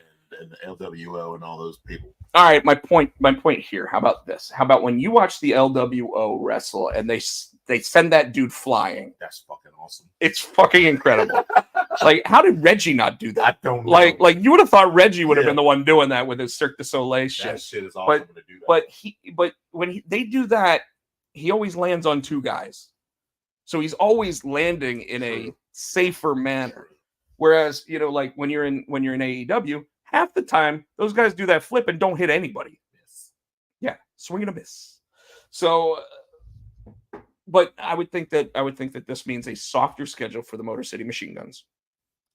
LWO and all those people. All right, my point here. How about this? How about when you watch the LWO wrestle and they send that dude flying? That's fucking awesome. It's fucking incredible. Like, how did Reggie not do that? I don't know. Like you would have thought Reggie would have been the one doing that with his Cirque du Soleil shit. That shit is awesome to do that. But when they do that, he always lands on 2 guys. So he's always landing in a safer manner. Whereas, like when you're in AEW, half the time those guys do that flip and don't hit anybody. Yes. Yeah, swing and a miss. So, but I would think that this means a softer schedule for the Motor City Machine Guns.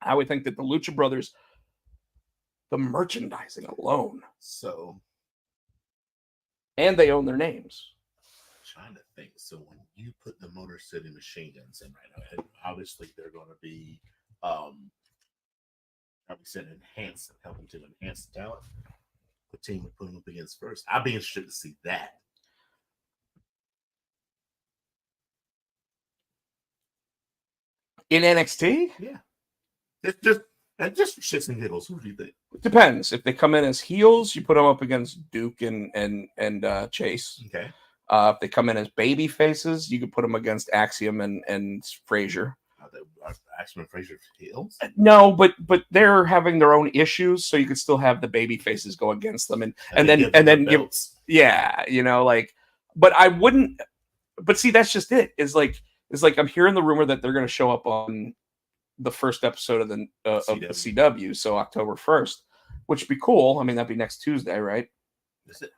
I would think that the Lucha Brothers, the merchandising alone, and they own their names. Trying to think. So when you put the Motor City Machine Guns in right now, and obviously they're going to be, helping to enhance the talent. The team would put them up against first. I'd be interested to see that. In NXT? Yeah. Just shits and giggles. Who do you think? It depends. If they come in as heels, you put them up against Duke and Chase. Okay. If they come in as baby faces, you could put them against Axiom and Frazier. Axiom and Frazier heels? No, but they're having their own issues, so you could still have the baby faces go against them, and then give, but I wouldn't. But see, that's just it. Is like I'm hearing the rumor that they're going to show up on the first episode of the CW, so October 1st, which would be cool. I mean, that'd be next Tuesday, right? Is it?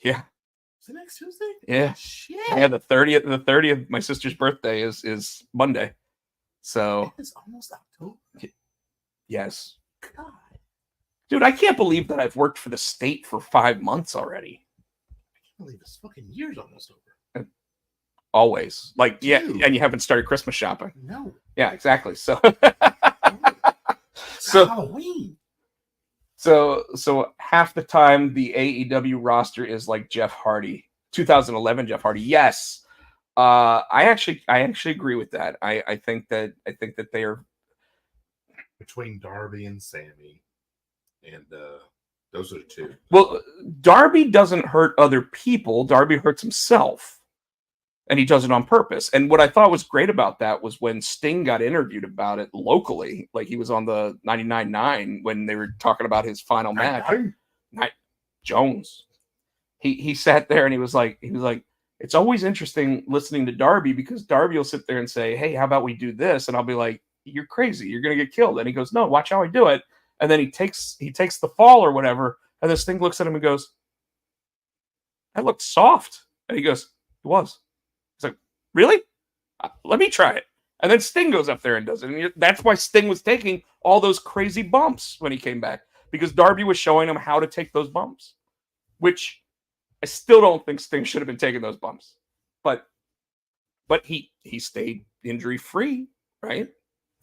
Yeah. Is it next Tuesday? Yeah. Shit. Yeah, the 30th. The 30th. My sister's birthday is Monday, so it's almost October. Yes. God, dude, I can't believe that I've worked for the state for 5 months already. I can't believe this fucking year's almost over. Always, like, Dude. yeah, and you haven't started Christmas shopping. No. Yeah, exactly. So, Halloween. So half the time the AEW roster is like Jeff Hardy, 2011 Jeff Hardy. Yes, I actually agree with that. I think that they are between Darby and Sammy, and those are the 2. Well, Darby doesn't hurt other people. Darby hurts himself. and he does it on purpose. And what I thought was great about that was when Sting got interviewed about it locally, like he was on the 99.9 when they were talking about his final match. Jones. He sat there and he was like, it's always interesting listening to Darby because Darby will sit there and say, hey, how about we do this? And I'll be like, you're crazy. You're going to get killed. And he goes, no, watch how I do it. And then he takes the fall or whatever. And this thing looks at him and goes, that looked soft. And he goes, it was. He's like, really? Let me try it. And then Sting goes up there and does it. And that's why Sting was taking all those crazy bumps when he came back. Because Darby was showing him how to take those bumps. Which I still don't think Sting should have been taking those bumps. But he stayed injury free, right?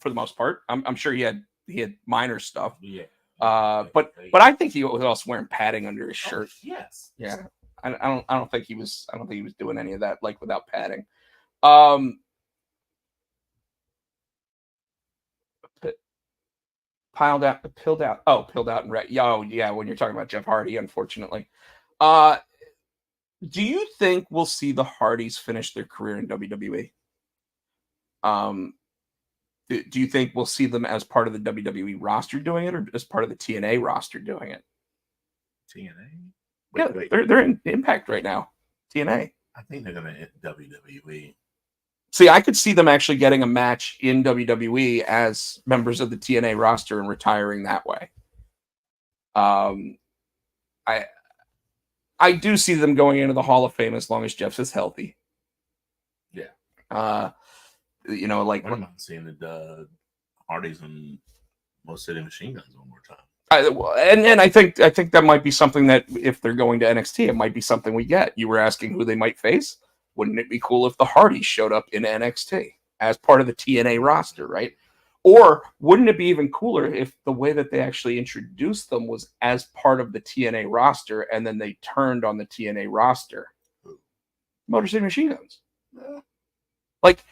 For the most part. I'm sure he had minor stuff. Yeah. But I think he was also wearing padding under his shirt. Yes. Yeah. I don't think he was doing any of that like without padding. Pilled out and red. Oh yeah, when you're talking about Jeff Hardy, unfortunately. Do you think we'll see the Hardys finish their career in WWE? Do you think we'll see them as part of the WWE roster doing it, or as part of the TNA roster doing it? TNA? Wait. They're in Impact right now. TNA. I think they're gonna hit WWE. See, I could see them actually getting a match in WWE as members of the TNA roster and retiring that way. I do see them going into the Hall of Fame as long as Jeff is healthy. Yeah. Like I'm not seeing the Hardys and Most City Machine Guns one more time. And I think that might be something that if they're going to NXT, it might be something we get. You were asking who they might face. Wouldn't it be cool if the Hardys showed up in NXT as part of the TNA roster, right? Or wouldn't it be even cooler if the way that they actually introduced them was as part of the TNA roster and then they turned on the TNA roster? Motor City Machine Guns. Like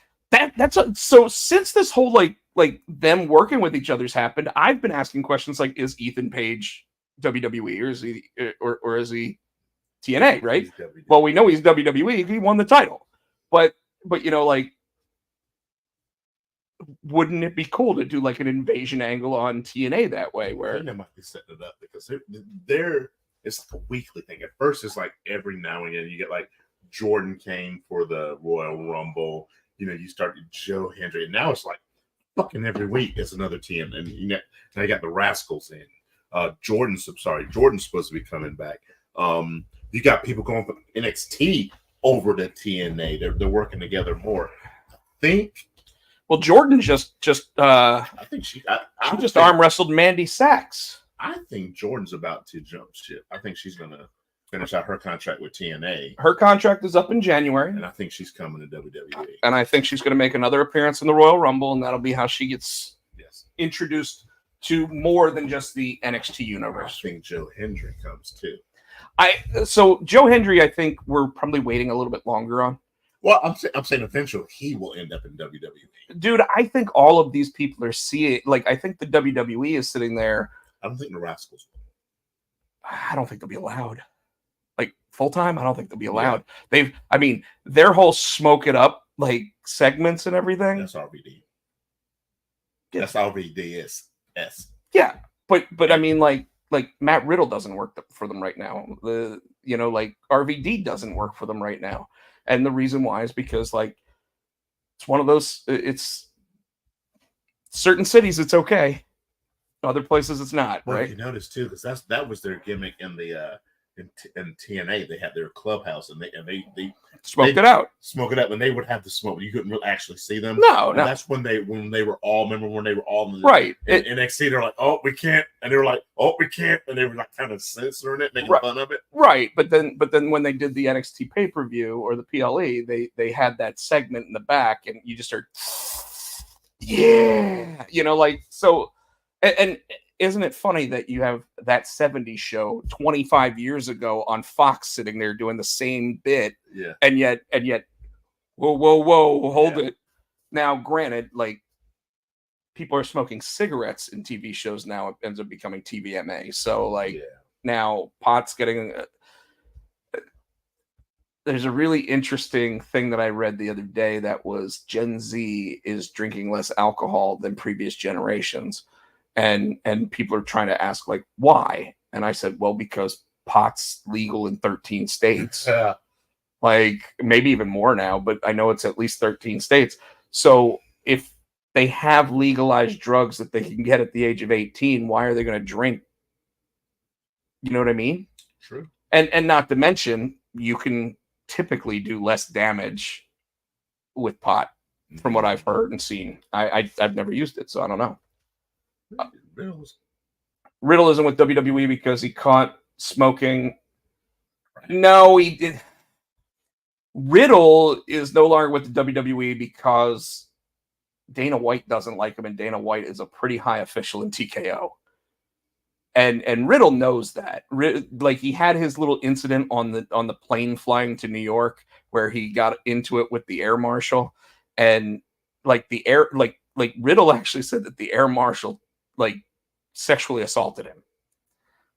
so since this whole like them working with each other's happened, I've been asking questions like, is Ethan Page WWE or is he TNA, right? Well, we know he's WWE. He won the title. But like, wouldn't it be cool to do like an invasion angle on TNA that way? Where I think they might be setting it up because they're it's like a weekly thing. At first, it's like every now and then you get like Jordan came for the Royal Rumble. You started Joe Hendry, and now it's like fucking every week it's another team. And now you got the Rascals in. Jordan's supposed to be coming back. You got people going from NXT over to TNA. They're working together more. I think. Well, Jordan just I think she just arm wrestled Mandy Sachs. I think Jordan's about to jump ship. I think she's gonna finish out her contract with TNA. Her contract is up in January, and I think she's coming to WWE. And I think she's going to make another appearance in the Royal Rumble, and that'll be how she gets introduced to more than just the NXT universe. I think Joe Hendry comes too. So Joe Hendry, I think we're probably waiting a little bit longer on. Well, I'm saying eventually he will end up in WWE. Dude, I think all of these people are seeing. Like, I think the WWE is sitting there. I don't think the Rascals will. I don't think they'll be allowed. Like full time, I don't think they'll be allowed. Yeah. Their whole smoke it up like segments and everything. That's RVD. Yeah. That's RVDS. Yeah, but I mean, like Matt Riddle doesn't work for them right now. Like RVD doesn't work for them right now, and the reason why is because like it's one of those. It's certain cities it's okay, other places it's not. Well, right? You notice too, because that was their gimmick in the in TNA. They had their clubhouse and they smoked it out. Smoke it up, and they would have the smoke. You couldn't really actually see them. No. That's when they were all. Remember when they were all in NXT? They're like, oh, we can't, and they were like, oh, we can't, and they were like kind of censoring it, making fun of it. Right, but then when they did the NXT pay-per-view or the PLE, they had that segment in the back, and you just heard, so, and isn't it funny that you have that 70s show 25 years ago on Fox sitting there doing the same bit? Yeah. And yet, whoa, hold it. Now, granted, like people are smoking cigarettes in TV shows now. It ends up becoming TVMA. So, now Pot's getting there's a really interesting thing that I read the other day that was Gen Z is drinking less alcohol than previous generations. And people are trying to ask, like, why? And I said, well, because pot's legal in 13 states. Yeah. Like, maybe even more now, but I know it's at least 13 states. So if they have legalized drugs that they can get at the age of 18, why are they going to drink? You know what I mean? True. And not to mention, you can typically do less damage with pot, from what I've heard and seen. I've never used it, so I don't know. Riddle isn't with WWE because he caught smoking. No, he did. Riddle is no longer with the WWE because Dana White doesn't like him, and Dana White is a pretty high official in TKO. And Riddle knows that. Like, he had his little incident on the plane flying to New York where he got into it with the air marshal, and like Riddle actually said that the air marshal like sexually assaulted him.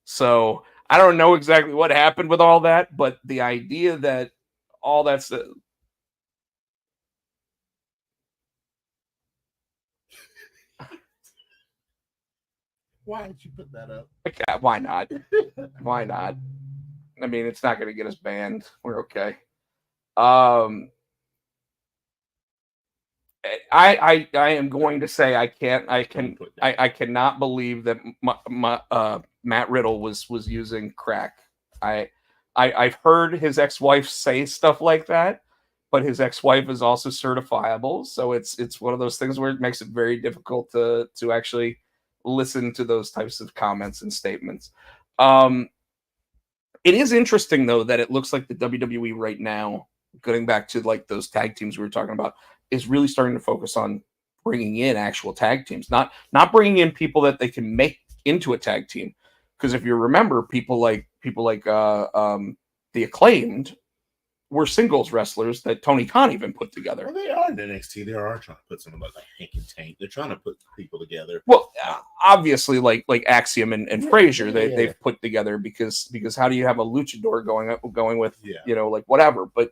So I don't know exactly what happened with all that, but the idea that all that's why did you put that up? why not? Why not? I mean, it's not going to get us banned. We're okay. I am going to say I cannot believe that Matt Riddle was using crack. I've heard his ex-wife say stuff like that, but his ex-wife is also certifiable, so it's one of those things where it makes it very difficult to actually listen to those types of comments and statements. It is interesting though that it looks like the WWE right now, getting back to like those tag teams we were talking about, is really starting to focus on bringing in actual tag teams, not bringing in people that they can make into a tag team. Because if you remember, people like the Acclaimed were singles wrestlers that Tony Khan even put together. Well, they are in NXT. They are trying to put something like Hank and Tank. They're trying to put people together. Well, obviously, like Axiom and Frazier, they've put together because how do you have a luchador going with like whatever, but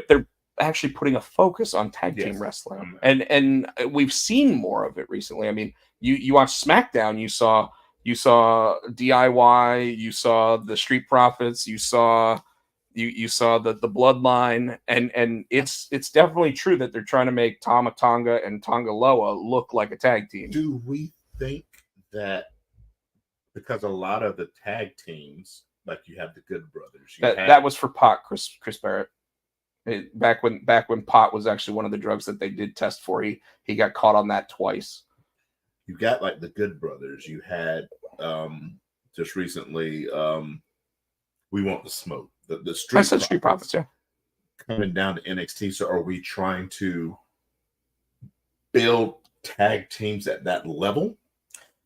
they're actually putting a focus on tag team wrestling, and we've seen more of it recently. I mean, you watch SmackDown, you saw DIY, you saw the Street Profits, you saw the Bloodline, and it's definitely true that they're trying to make Tama Tonga and Tonga Loa look like a tag team. Do we think that because a lot of the tag teams, like you have the Good Brothers, that was for pot, Chris Barrett. Back when pot was actually one of the drugs that they did test for, he got caught on that twice. You got like the Good Brothers. You had just recently We Want the Smoke. The Street Profits, yeah, coming down to NXT. So are we trying to build tag teams at that level?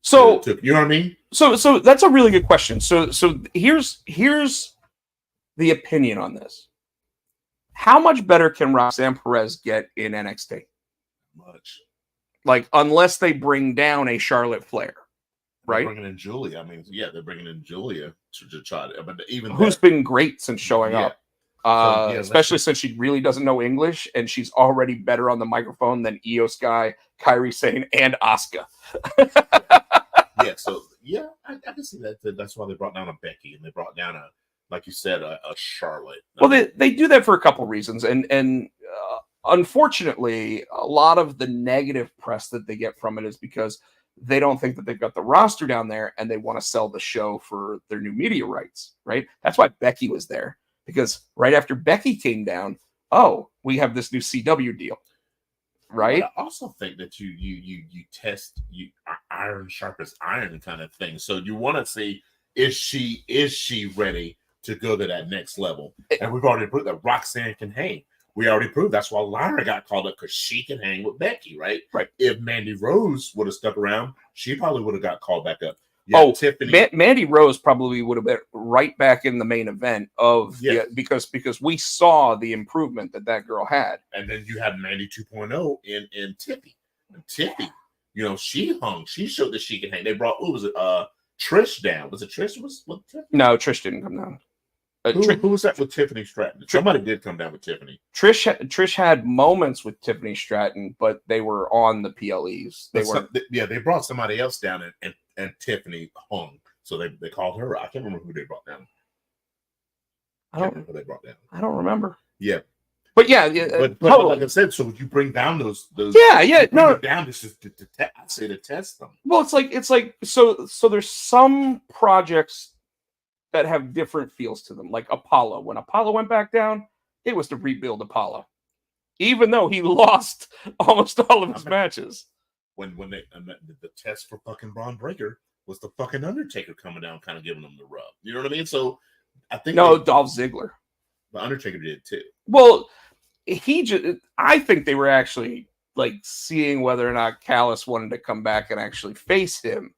So you know what I mean? So that's a really good question. So here's the opinion on this. How much better can Roxanne Perez get in NXT? Much. Like, unless they bring down a Charlotte Flair, right? They're bringing in Julia. I mean, they're bringing in Julia to try to, but even who's been great since showing up. Especially since she really doesn't know English, and she's already better on the microphone than Io Sky, Kairi Sane, and Asuka. I can see that. That's why they brought down a Becky, and they brought down like you said, a Charlotte. Well, they do that for a couple reasons, and unfortunately, a lot of the negative press that they get from it is because they don't think that they've got the roster down there, and they want to sell the show for their new media rights, right? That's why Becky was there, because right after Becky came down, we have this new CW deal, right? But I also think that you test iron sharpens iron kind of thing. So you want to see, is she ready to go to that next level? And we've already proved that Roxanne can hang. We already proved that's why Lyra got called up, because she can hang with Becky, right? Right. If Mandy Rose would have stuck around, she probably would have got called back up. Tiffany. Mandy Rose probably would have been right back in the main event because we saw the improvement that girl had. And then you have Mandy 2.0 in Tiffy. And Tiffy, she hung. She showed that she can hang. They brought Trish down. Was it Trish? Was Tiffy? No, Trish didn't come down. Who was that with Tiffany Stratton? Somebody did come down with Tiffany. Trish had moments with Tiffany Stratton, but they were on the PLEs. They brought somebody else down, and Tiffany hung. So they called her. I can't remember who they brought down. I don't remember who they brought down. I don't remember. Yeah. But yeah, but totally. Like I said, so you bring down those down just to test them. Well, it's like so there's some projects that have different feels to them. Like Apollo. When Apollo went back down, it was to rebuild Apollo. Even though he lost almost all of his matches. When the test for fucking Braun Breaker was the fucking Undertaker coming down, kind of giving them the rub. You know what I mean? So I think Dolph Ziggler. The Undertaker did too. Well, I think they were actually like seeing whether or not Callis wanted to come back and actually face him.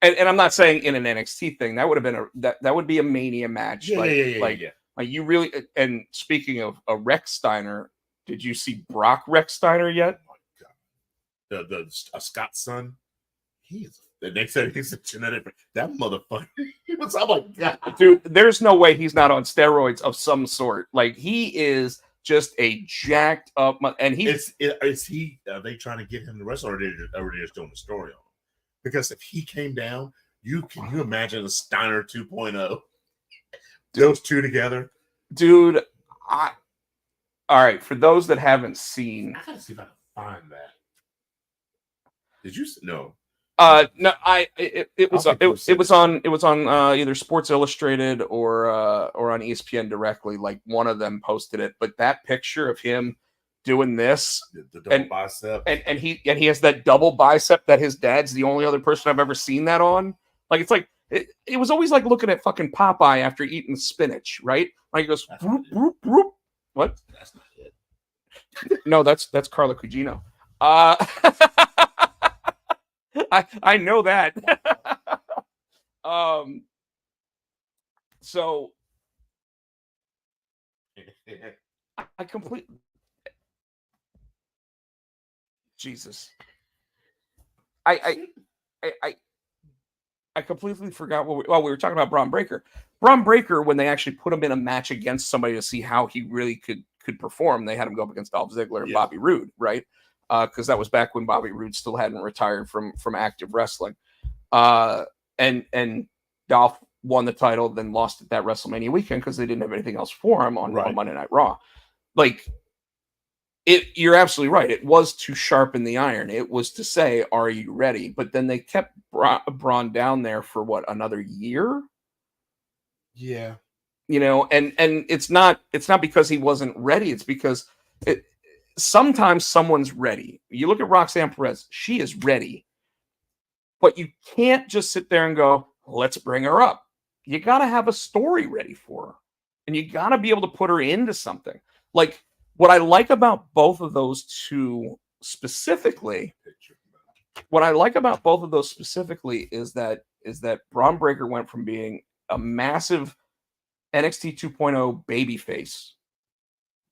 And I'm not saying in an NXT thing. That would have been that would be a Mania match. Like you really. And speaking of a Rex Steiner, did you see Brock Rex Steiner yet? Oh my God. The Scott's son. They said he's a genetic. That motherfucker. I'm like, God. Dude, there's no way he's not on steroids of some sort. Like he is just a jacked up. And is he? Are they trying to get him to wrestle, or are they just doing the story on him? Because if he came down, can you imagine a Steiner 2.0? Those two together, dude. All right. For those that haven't seen, I gotta see if I can find that. Did you no? No, it was on either Sports Illustrated or on ESPN directly. Like one of them posted it, but that picture of him doing this, the double bicep, and he has that double bicep that his dad's the only other person I've ever seen that on. Like it's like it was always like looking at fucking Popeye after eating spinach, right? Like he goes, whoop, whoop, whoop. What? That's not it. No, that's Carla Cugino. I know that. So I completely Jesus. I completely forgot what we were talking about Braun Breaker. Braun Breaker, when they actually put him in a match against somebody to see how he really could perform, they had him go up against Dolph Ziggler and Bobby Roode, right? Because that was back when Bobby Roode still hadn't retired from active wrestling. And Dolph won the title, then lost at that WrestleMania weekend because they didn't have anything else for him on Monday Night Raw. Like, you're absolutely right. It was to sharpen the iron. It was to say, are you ready? But then they kept Braun down there for another year? Yeah. You know, and it's not because he wasn't ready. It's because sometimes someone's ready. You look at Roxanne Perez, she is ready. But you can't just sit there and go, let's bring her up. You got to have a story ready for her. And you got to be able to put her into something. Like, what I like about both of those two specifically, is that Braun Breaker went from being a massive NXT 2.0 babyface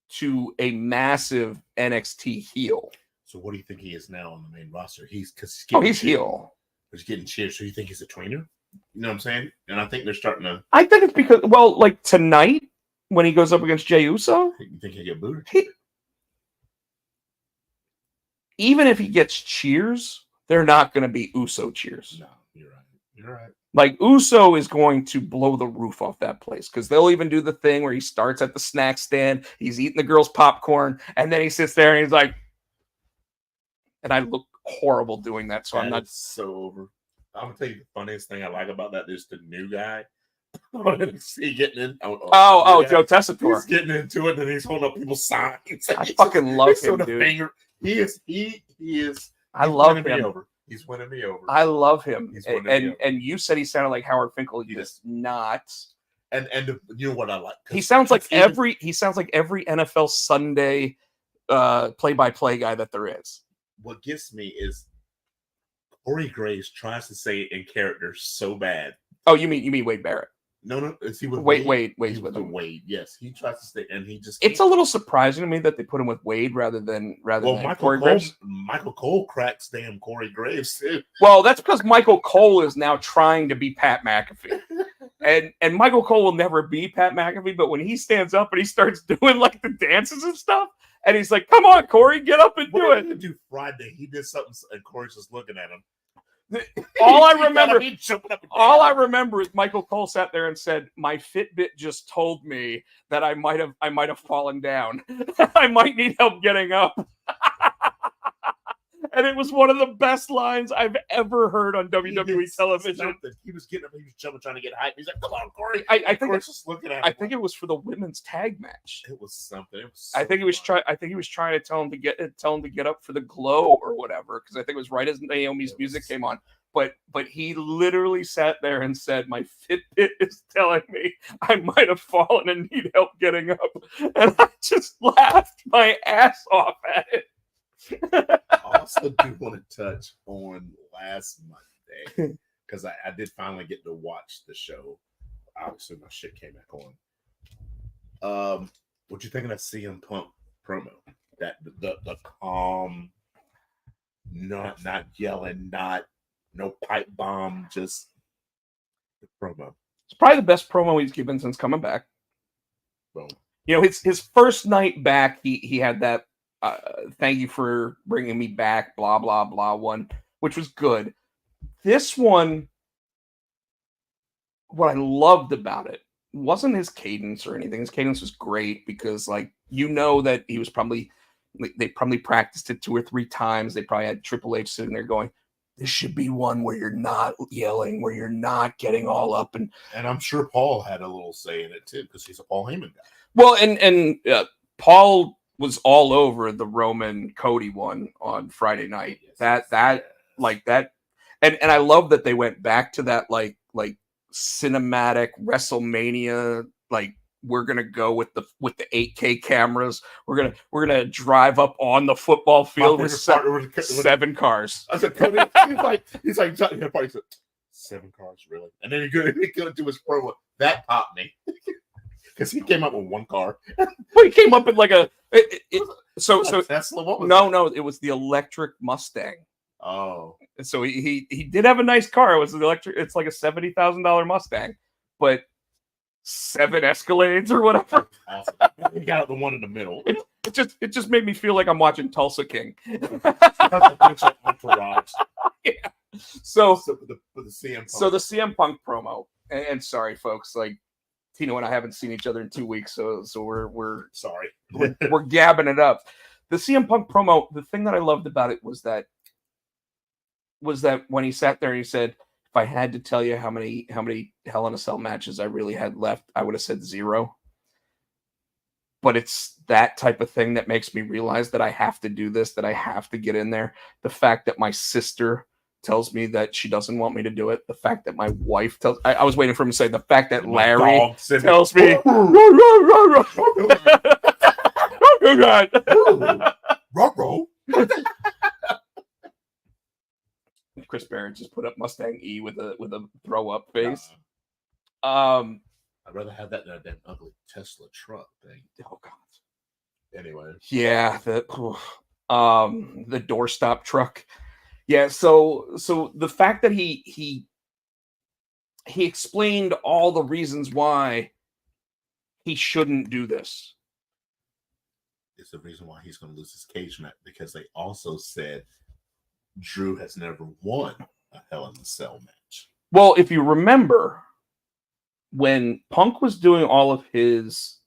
to a massive NXT heel. So what do you think he is now on the main roster? He's heel. He's getting cheered. So you think he's a trainer? You know what I'm saying? And I think they're starting to. I think it's because, well, like tonight when he goes up against Jey Uso, you think he'll get booed? Even if he gets cheers, they're not going to be Uso cheers. No, you're right. You're right. Like, Uso is going to blow the roof off that place because they'll even do the thing where he starts at the snack stand, he's eating the girl's popcorn, and then he sits there and he's like, and I look horrible doing that, so I'm not so over. I'm gonna tell you the funniest thing I like about that is the new guy. NXT getting in. Joe Tessitore. He's getting into it, and he's holding up people's signs. I fucking love him, dude. Finger. He is. I love him. He's winning me over. I love him. And you said he sounded like Howard Finkel. He does not. And you know what I like? He sounds like every NFL Sunday play-by-play guy that there is. What gets me is Corey Graves tries to say it in character so bad. Oh, you mean Wade Barrett? No. Is he with Wade's with him. Wade, yes. He tries to stay, and he just. It's a little surprising to me that they put him with Wade rather than Corey Graves. Michael Cole cracks damn Corey Graves too. Well, that's because Michael Cole is now trying to be Pat McAfee, And Michael Cole will never be Pat McAfee, but when he stands up and he starts doing like the dances and stuff, and he's like, "Come on, Corey, get up and do it." Do Friday, he did something, and Corey's just looking at him. All I remember is Michael Cole sat there and said, "My Fitbit just told me that I might have fallen down. I might need help getting up." And it was one of the best lines I've ever heard on WWE television. He was getting up, he was jumping, trying to get hype. He's like, "Come on, Corey!" I think it's just looking at him. I think it was for the women's tag match. It was something. It was so I think he was trying to tell him to get up for the glow or whatever, because I think it was right as Naomi's music came on. But he literally sat there and said, "My Fitbit is telling me I might have fallen and need help getting up," and I just laughed my ass off at it. I also do want to touch on last Monday, because I did finally get to watch the show. Obviously, my shit came back on. What you think of that CM Punk promo? That the calm, not yelling, no pipe bomb, just the promo. It's probably the best promo he's given since coming back. Boom. You know, his first night back, he had that "thank you for bringing me back," blah blah blah one, which was good. This one, what I loved about it wasn't his cadence or anything. His cadence was great because, like, you know that he was they probably practiced it 2 or 3 times. They probably had Triple H sitting there going, "This should be one where you're not yelling, where you're not getting all up." And I'm sure Paul had a little say in it too, because he's a Paul Heyman guy. Well, and Paul was all over the Roman Cody one on Friday night. Yes. That, and I love that they went back to that like cinematic WrestleMania. Like, we're gonna go with the 8K cameras. We're gonna drive up on the football field with 7 cars. I said, he's like 7 cars, really? And then he gonna do his promo. That popped me. Because he came up with 1 car. Well, he came up with like a Tesla. What was no, it was the electric Mustang. Oh, so he did have a nice car. It was the electric. It's like a $70,000 Mustang, but 7 Escalades or whatever. Awesome. He got out the one in the middle. It just made me feel like I'm watching Tulsa King. Yeah. So the CM Punk. So the CM Punk promo, and sorry folks, like, Tino and I haven't seen each other in 2 weeks, so we're sorry. we're gabbing it up. The CM Punk promo, the thing that I loved about it was that when he sat there and he said, "If I had to tell you how many Hell in a Cell matches I really had left, I would have said 0." But it's that type of thing that makes me realize that I have to do this, that I have to get in there. The fact that my sister tells me that she doesn't want me to do it. The fact that my wife tells... I was waiting for him to say the fact that Larry tells me... Chris Barrett just put up Mustang E with a throw-up face. I'd rather have that than that ugly Tesla truck thing. Oh, God. Anyway. Yeah, the doorstop truck. Yeah, so the fact that he explained all the reasons why he shouldn't do this. It's the reason why he's going to lose his cage match, because they also said Drew has never won a Hell in a Cell match. Well, if you remember, when Punk was doing all of his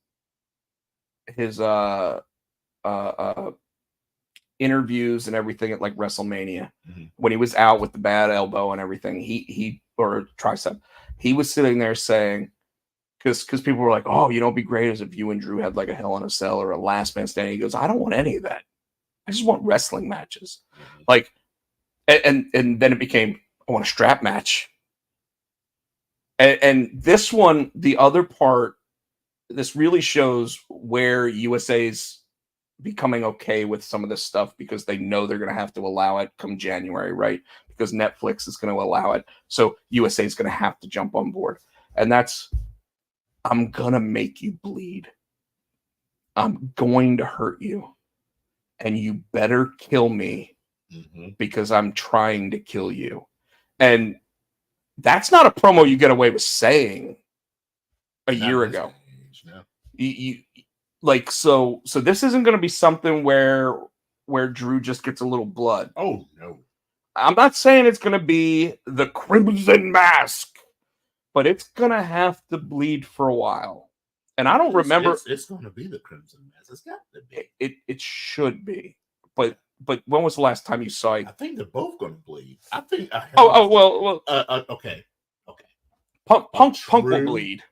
interviews and everything at like WrestleMania, when he was out with the bad elbow and everything, he or tricep, he was sitting there saying, because people were like, "Oh, you know, it'd be great as if you and Drew had like a Hell in a Cell or a Last Man Standing." He goes, "I don't want any of that. I just want wrestling matches." Like, and then it became, "I want a strap match." And this one, the other part, this really shows where USA's becoming okay with some of this stuff, because they know they're going to have to allow it come January, right? Because Netflix is going to allow it. So USA is going to have to jump on board. And that's, "I'm going to make you bleed. I'm going to hurt you. And you better kill me because I'm trying to kill you." And that's not a promo you get away with saying a Not year in this ago. day and age, no. You like so this isn't going to be something where Drew just gets a little blood. Oh no. I'm not saying it's going to be the Crimson Mask, but it's going to have to bleed for a while. And I don't remember. It's going to be the Crimson Mask. It's got to be. It should be. But when was the last time you saw it? I think they're both going to bleed. I think. Well. Okay. Punk will bleed.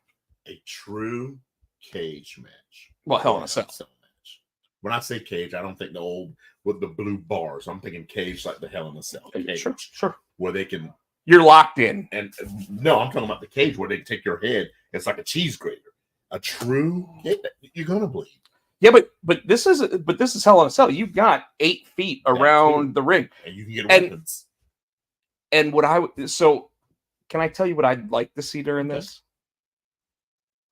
A true cage match. Well, Hell in a Cell match. When I say cage, I don't think the old with the blue bars. I'm thinking cage like the Hell in a Cell. Cage, sure. Where they can. You're locked in. And no, I'm talking about the cage where they take your head. It's like a cheese grater. A true. You're gonna bleed. Yeah, but this is Hell in a Cell. You've got 8 feet around the ring, and you can get weapons. And can I tell you what I'd like to see during this?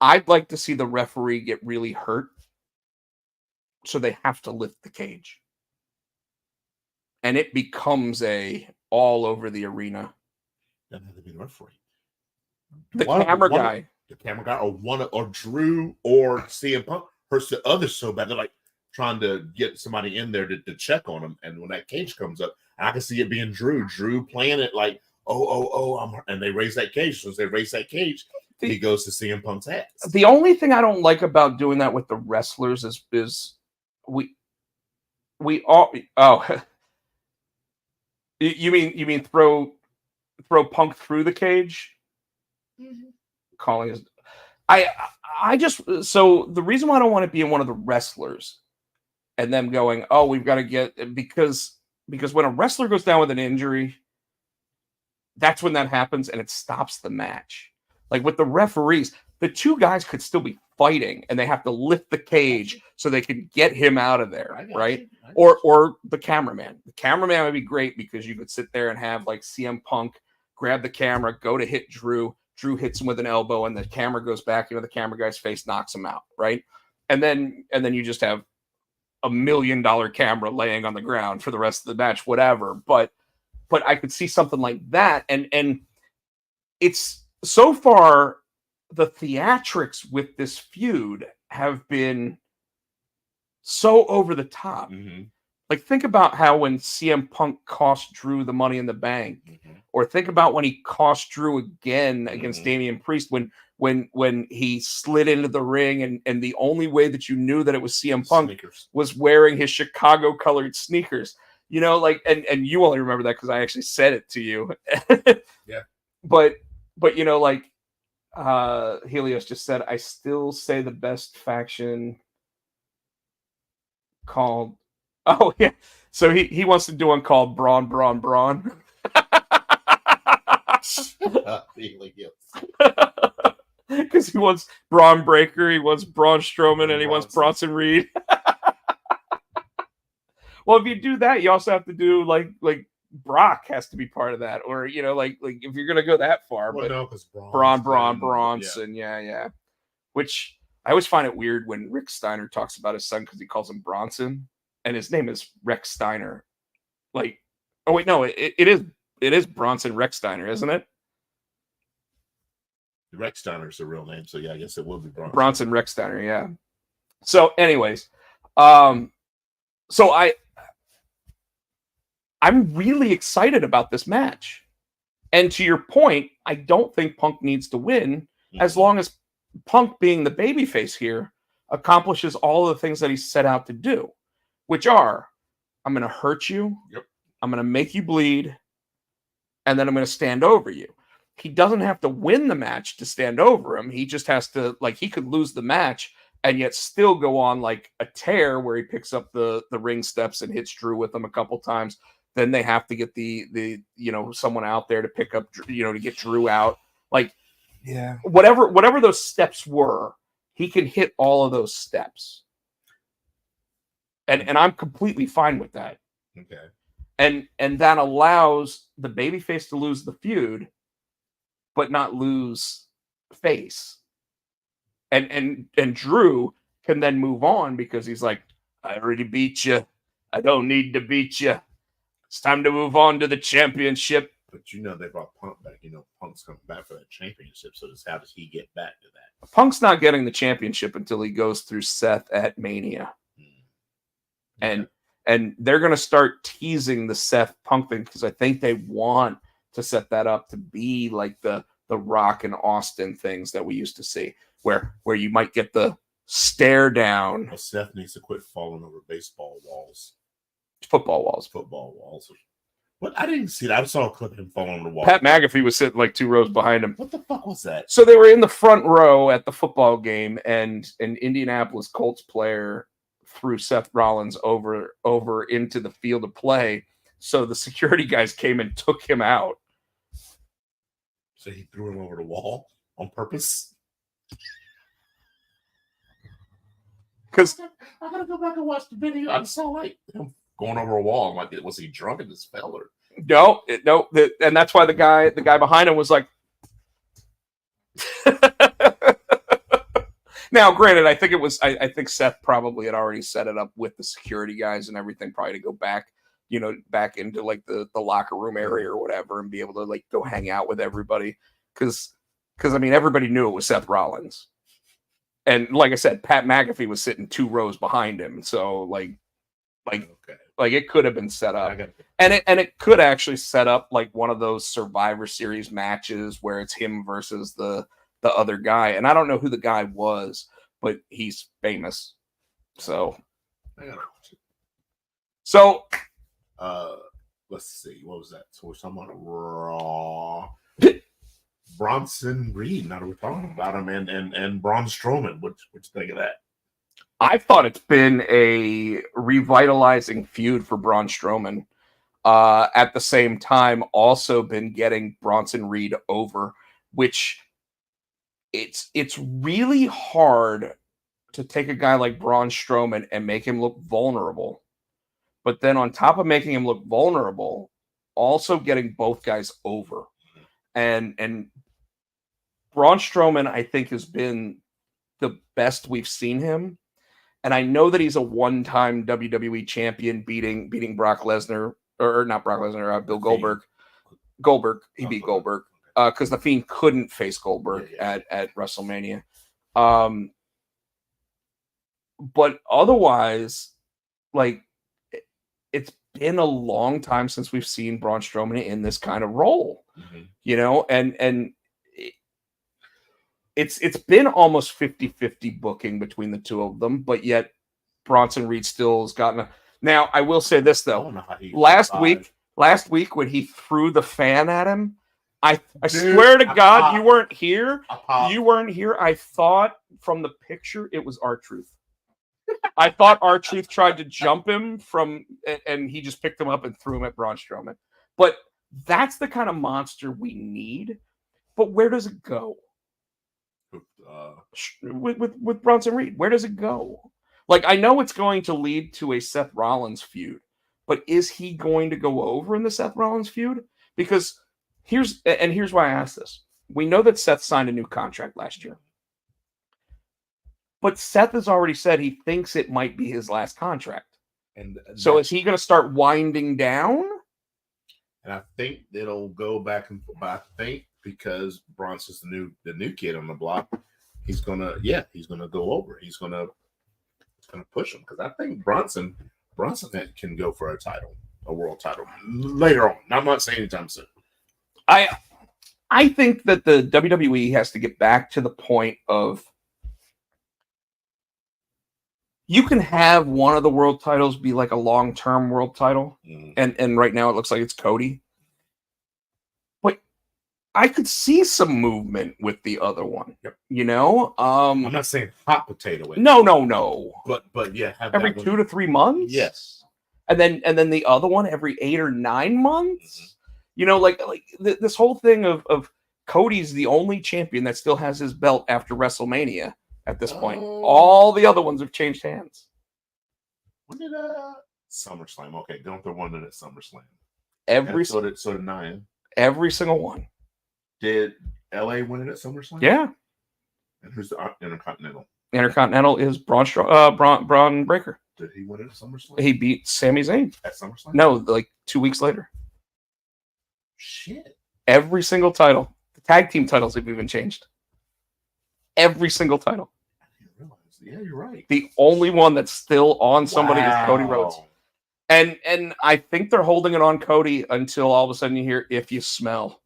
I'd like to see the referee get really hurt, so they have to lift the cage, and it becomes all over the arena. Doesn't have to be the referee. The camera guy, or Drew or CM Punk hurts the others so bad they're like trying to get somebody in there to check on them, and when that cage comes up, I can see it being Drew playing it like and they raise that cage. So as they raise that cage, he goes to CM Punk's ass. The only thing I don't like about doing that with the wrestlers is we all you mean throw Punk through the cage? Mm-hmm. Calling his I just so the reason why I don't want to be in one of the wrestlers and them going, oh, we've got to get because when a wrestler goes down with an injury, that's when that happens and it stops the match. Like with the referees, the two guys could still be fighting and they have to lift the cage so they can get him out of there, right? Or the cameraman. The cameraman would be great because you could sit there and have like CM Punk grab the camera, go to hit Drew. Drew hits him with an elbow and the camera goes back into the camera guy's face, knocks him out, right? And then you just have $1 million camera laying on the ground for the rest of the match, whatever. But I could see something like that. And it's so far the theatrics with this feud have been so over the top. Mm-hmm. Like think about how when CM Punk cost Drew the Money in the Bank, mm-hmm. or think about when he cost Drew again against mm-hmm. Damian Priest when he slid into the ring and the only way that you knew that it was CM Punk was wearing his Chicago colored sneakers. You know, like and you only remember that because I actually said it to you. Yeah. But you know, like Helios just said, I still say the best faction called. Oh yeah, so he wants to do one called Braun. Because he wants Braun Breaker, he wants Braun Strowman, and he wants Bronson Reed. Well, if you do that, you also have to do like Brock has to be part of that, or you know, like if you're gonna go that far. Well, but no, because Bronson, yeah. Which I always find it weird when Rick Steiner talks about his son because he calls him Bronson. And his name is Rex Steiner. Like, oh wait, no, it is Bronson Rex Steiner, isn't it? Rex Steiner is the real name, so yeah, I guess it will be Bronson Rex Steiner, yeah. So, anyways, so I'm really excited about this match. And to your point, I don't think Punk needs to win as long as Punk, being the babyface here, accomplishes all of the things that he set out to do. Which are, I'm going to hurt you, yep. I'm going to make you bleed, and then I'm going to stand over you. He doesn't have to win the match to stand over him. He just has to, like, he could lose the match and yet still go on, like, a tear where he picks up the ring steps and hits Drew with them a couple times. Then they have to get the you know, someone out there to pick up, you know, to get Drew out. Like, yeah, whatever those steps were, he can hit all of those steps. And I'm completely fine with that. Okay. And that allows the babyface to lose the feud, but not lose face. And Drew can then move on because he's like, I already beat you. I don't need to beat you. It's time to move on to the championship. But you know they brought Punk back. You know Punk's coming back for that championship. So how does he get back to that? Punk's not getting the championship until he goes through Seth at Mania. And they're going to start teasing the Seth Punk thing because I think they want to set that up to be like the Rock and Austin things that we used to see, where you might get the stare down. Well, Seth needs to quit falling over baseball walls. Football walls. What? I didn't see that. I saw a clip of him falling on the wall. Pat McAfee was sitting like 2 rows behind him. What the fuck was that? So they were in the front row at the football game, and an Indianapolis Colts player threw Seth Rollins over into the field of play. So the security guys came and took him out. So he threw him over the wall on purpose? Because I gotta go back and watch the video. I saw like him going over a wall. I'm like, was he drunk and this fell or? No, and that's why the guy behind him was like. Now, granted, I think it was. I think Seth probably had already set it up with the security guys and everything, probably to go back, back into like the locker room area or whatever, and be able to like go hang out with everybody, because I mean everybody knew it was Seth Rollins, and like I said, Pat McAfee was sitting 2 rows behind him, so like it could have been set up, and it could actually set up like one of those Survivor Series matches where it's him versus the other guy, and I don't know who the guy was, but he's famous. So let's see, what was that? So we're talking about Raw. Bronson Reed. Now that we're talking about him, and Braun Strowman. What you think of that? I thought it's been a revitalizing feud for Braun Strowman. At the same time, also been getting Bronson Reed over, which it's really hard to take a guy like Braun Strowman and make him look vulnerable. But then on top of making him look vulnerable, also getting both guys over. And Braun Strowman, I think, has been the best we've seen him. And I know that he's a one-time WWE champion, beating Brock Lesnar, or not Brock Lesnar, Bill Goldberg. He beat Goldberg. Because the Fiend couldn't face Goldberg at WrestleMania. But otherwise, like, it's been a long time since we've seen Braun Strowman in this kind of role, and it's been almost 50-50 booking between the two of them, but yet Bronson Reed still has gotten Now, I will say this, though. Last week when he threw the fan at him, I swear to God, you weren't here. You weren't here. I thought from the picture it was R-Truth. I thought R-Truth tried to jump him and he just picked him up and threw him at Braun Strowman. But that's the kind of monster we need. But where does it go? With Bronson Reed, where does it go? Like, I know it's going to lead to a Seth Rollins feud, but is he going to go over in the Seth Rollins feud? Because here's why I ask this. We know that Seth signed a new contract last year. But Seth has already said he thinks it might be his last contract. And so is he going to start winding down? And I think it'll go back and forth. I think because Bronson's the new kid on the block, he's gonna go over. He's gonna push him, because I think Bronson can go for a world title later on. I'm not saying anytime soon. I think that the WWE has to get back to the point of, you can have one of the world titles be like a long-term world title, and right now it looks like it's Cody. But I could see some movement with the other one. Yep. I'm not saying hot potato. No. But yeah, have every 2 to 3 months. Yes. And then the other one every 8 or 9 months. This whole thing of Cody's the only champion that still has his belt after WrestleMania. At this point, all the other ones have changed hands. When did SummerSlam? Okay, don't throw one in at SummerSlam. So did Nia. Every single one. Did LA win it at SummerSlam? Yeah. And who's the Intercontinental? Intercontinental is Braun Breaker. Did he win it at SummerSlam? He beat Sami Zayn at SummerSlam. No, like 2 weeks later. Shit. Every single title. The tag team titles have even changed. Every single title. I didn't realize. Yeah, you're right. The only one that's still on somebody is Cody Rhodes. And I think they're holding it on Cody until all of a sudden you hear "if you smell."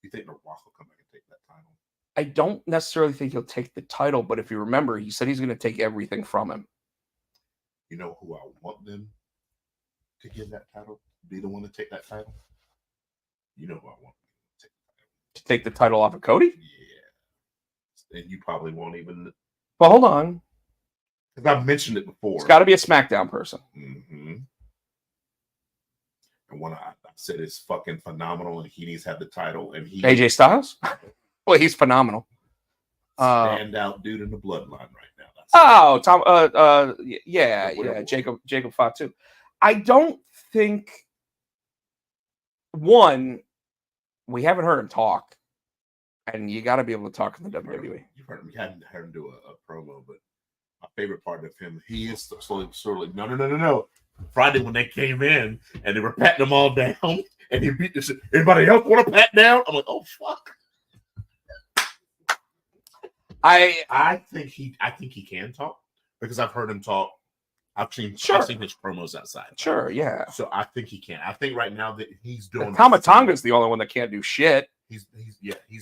You think The Rock will come back and take that title? I don't necessarily think he'll take the title, but if you remember, he said he's going to take everything from him. You know who I want them to give that title? Be the one to take that title? You know who I want To take the title off of Cody? Yeah. And you probably won't even. Well, hold on. Because I've mentioned it before. It's got to be a SmackDown person. Mm-hmm. And one I said is fucking phenomenal, and he needs to have the title. And he AJ Styles? Well, he's phenomenal. Standout dude in the bloodline right now. Tom. Yeah. Jacob Fatu. I don't think. One, we haven't heard him talk, and you got to be able to talk in the WWE. You've heard him. You hadn't heard him do a promo, but my favorite part of him, he is sort of no. Friday when they came in and they were patting them all down, and he beat the shit. Anybody else want to pat down? I'm like, oh fuck. I think he can talk because I've heard him talk. I've seen his promos outside. Sure, yeah. So I think he can. I think right now that he's doing. Tamatonga's the only one that can't do shit. He's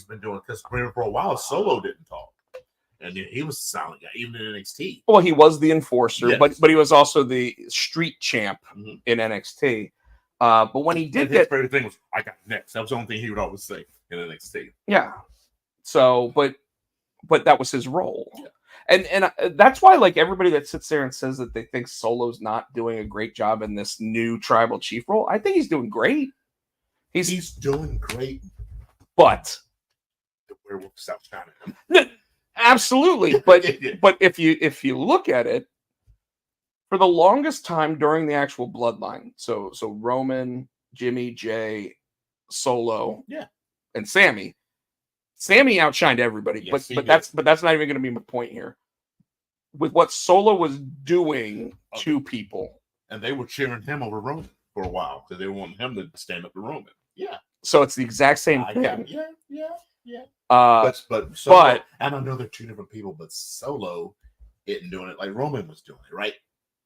been doing because for a while Solo didn't talk, and he was a silent guy even in NXT. Well, he was the enforcer, yes. but he was also the street champ in NXT. But when he did his favorite thing was "I got next." That was the only thing he would always say in NXT. Yeah. So, but that was his role. Yeah. And that's why, like, everybody that sits there and says that they think Solo's not doing a great job in this new tribal chief role, I think he's doing great. He's doing great, but the werewolf South China. Absolutely, but if you look at it, for the longest time during the actual bloodline, so Roman, Jimmy, Jay, Solo, and Sammy outshined everybody, yes, but that's not even going to be my point here. With what Solo was doing to people, and they were cheering him over Roman for a while because they wanted him to stand up to Roman. Yeah, so it's the exact same thing. Yeah. But Solo, and I know they're two different people, but Solo isn't doing it like Roman was doing it, right?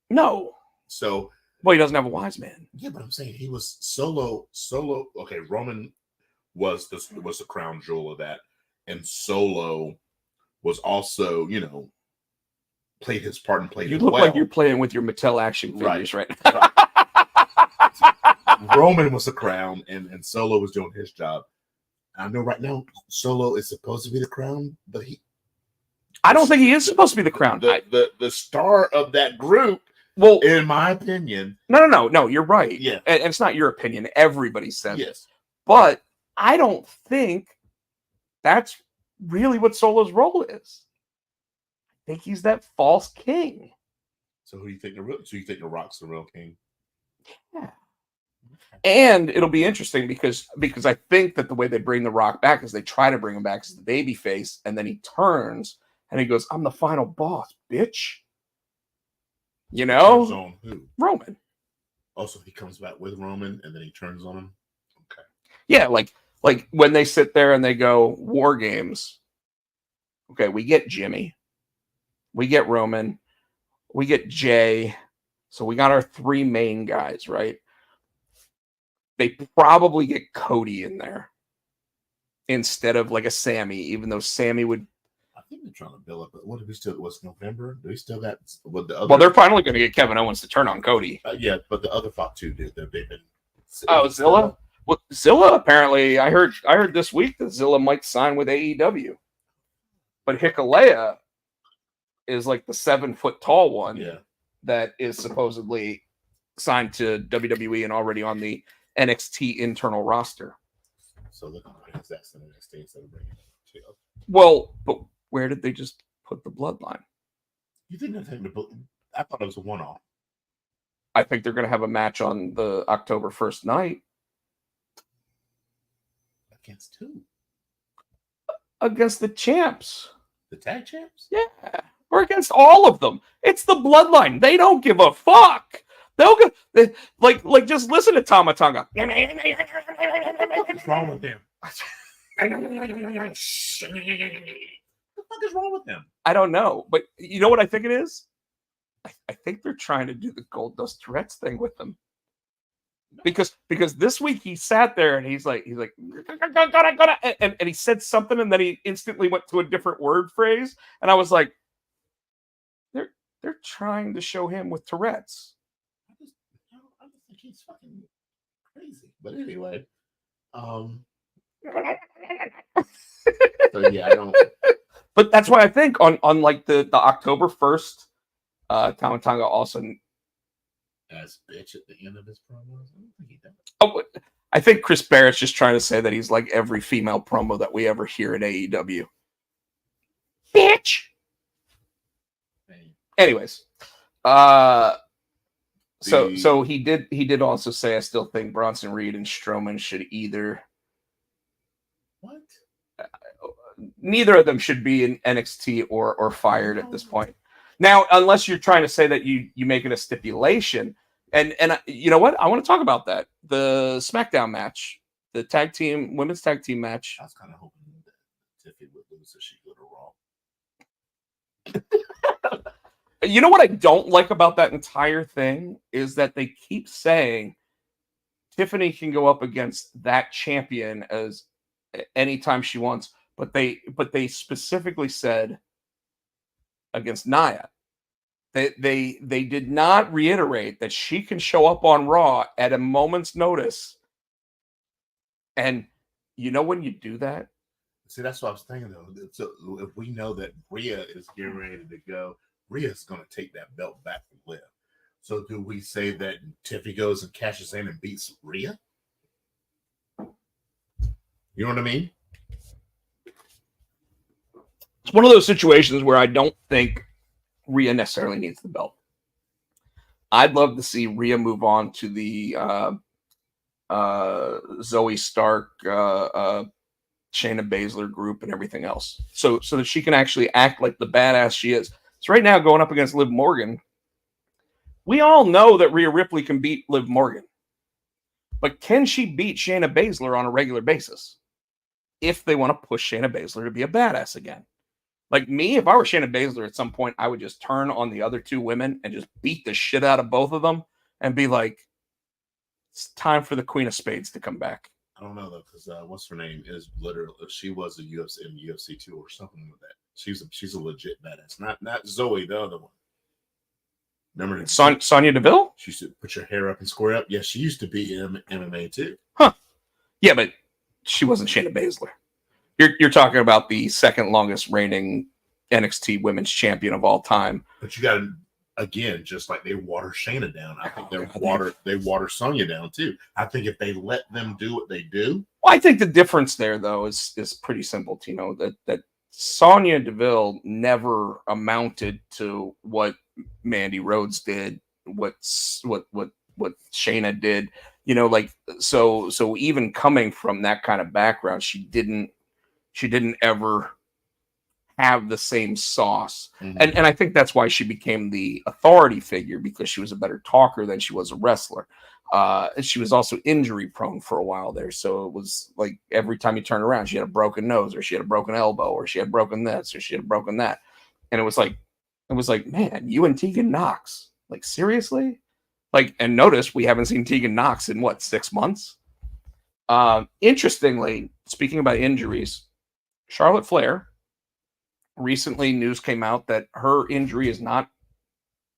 No. So, well, he doesn't have a wise man. Yeah, but I'm saying he was Solo. Okay, Roman was the crown jewel of that, and Solo was also, played his part and played. You look like you're playing with your Mattel action figures right now. Roman was the crown, and Solo was doing his job. I know right now Solo is supposed to be the crown, but I don't think he is supposed to be the crown. The star of that group. Well, in my opinion, no, you're right. Yeah, and it's not your opinion. Everybody says yes, but I don't think that's really what Solo's role is. I think he's that false king. So who do you think you think the Rock's the real king? Yeah. And it'll be interesting because I think that the way they bring the Rock back is they try to bring him back as the baby face, and then he turns and he goes, "I'm the final boss, bitch." Turns on who? Roman. Also, he comes back with Roman, and then he turns on him. Okay. Yeah, like when they sit there and they go War Games. Okay, we get Jimmy, we get Roman, we get Jay, so we got our three main guys, right? They probably get Cody in there instead of like a Sammy, even though Sammy would. I think they're trying to build up. What do we still? What's November? Do we still got? Well, they're finally going to get Kevin Owens to turn on Cody. Yeah, but the other Fox too did. They've been. Oh, Zilla. Well, Zilla apparently. I heard this week that Zilla might sign with AEW, but Hikulea is like the 7-foot tall one. Yeah. That is supposedly signed to WWE and already on the NXT internal roster. So look at that's in NXT instead of bringing it to. Well, but where did they just put the bloodline? You think I thought it was a one-off. I think they're going to have a match on the October 1st night. Against who? Against the champs. The tag champs? Yeah. Or against all of them. It's the bloodline. They don't give a fuck. They'll go like just listen to Tama Tonga. What's wrong with him? What the fuck is wrong with him? I don't know, but you know what I think it is? I think they're trying to do the Gold Dust Tourette's thing with them. Because this week he sat there and he's like and he said something and then he instantly went to a different word phrase and I was like, they're trying to show him with Tourette's. I just think he's fucking crazy. But anyway, so yeah, I don't. But that's why I think on like the October 1st, Tama Tonga also As bitch at the end of his promos. I don't think he does. Oh, I think Chris Barrett's just trying to say that he's like every female promo that we ever hear in AEW. Bitch. Anyways, so he did also say I still think Bronson Reed and Strowman should either. What? Neither of them should be in NXT or fired at this point. Now, unless you're trying to say that you make it a stipulation, and you know what? I want to talk about that. The SmackDown match, the women's tag team match. I was kind of hoping that Tiffy would lose so she could go to Raw. You know what I don't like about that entire thing is that they keep saying Tiffany can go up against that champion as anytime she wants, but they specifically said against Nia. They did not reiterate that she can show up on Raw at a moment's notice. And you know when you do that? See, that's what I was thinking though. So if we know that Rhea is getting ready to go, Rhea's going to take that belt back from Liv. So do we say that Tiffy goes and cashes in and beats Rhea? You know what I mean? It's one of those situations where I don't think Rhea necessarily needs the belt. I'd love to see Rhea move on to the Zoe Stark, Shayna Baszler group and everything else. So that she can actually act like the badass she is. So right now, going up against Liv Morgan, we all know that Rhea Ripley can beat Liv Morgan. But can she beat Shayna Baszler on a regular basis? If they want to push Shayna Baszler to be a badass again. Like me, if I were Shayna Baszler at some point, I would just turn on the other two women and just beat the shit out of both of them and be like, it's time for the Queen of Spades to come back. I don't know though, because what's her name is literally she was a UFC in UFC 2 or something like that. She's a legit badass. Not Zoe, the other one. Remember Sonya Deville? She used to put your hair up and square up. Yeah, she used to be in MMA too. Huh. Yeah, but she wasn't Shayna Baszler. You're talking about the second longest reigning NXT Women's Champion of all time. But you got to, again, just like they water Shayna down, I think they water Sonya down too. I think if they let them do what they do. Well, I think the difference there though is pretty simple, Tino. That Sonya Deville never amounted to what Mandy Rhodes did, what Shayna did. You know, like so even coming from that kind of background, she didn't ever have the same sauce. Mm-hmm. And I think that's why she became the authority figure, because she was a better talker than she was a wrestler. And she was also injury prone for a while there. So it was like every time you turn around, she had a broken nose, or she had a broken elbow, or she had broken this, or she had broken that. And it was like, man, you and Tegan Knox, like seriously? Like, and notice we haven't seen Tegan Knox in what, 6 months? Interestingly, speaking about injuries, Charlotte Flair, recently news came out that her injury is not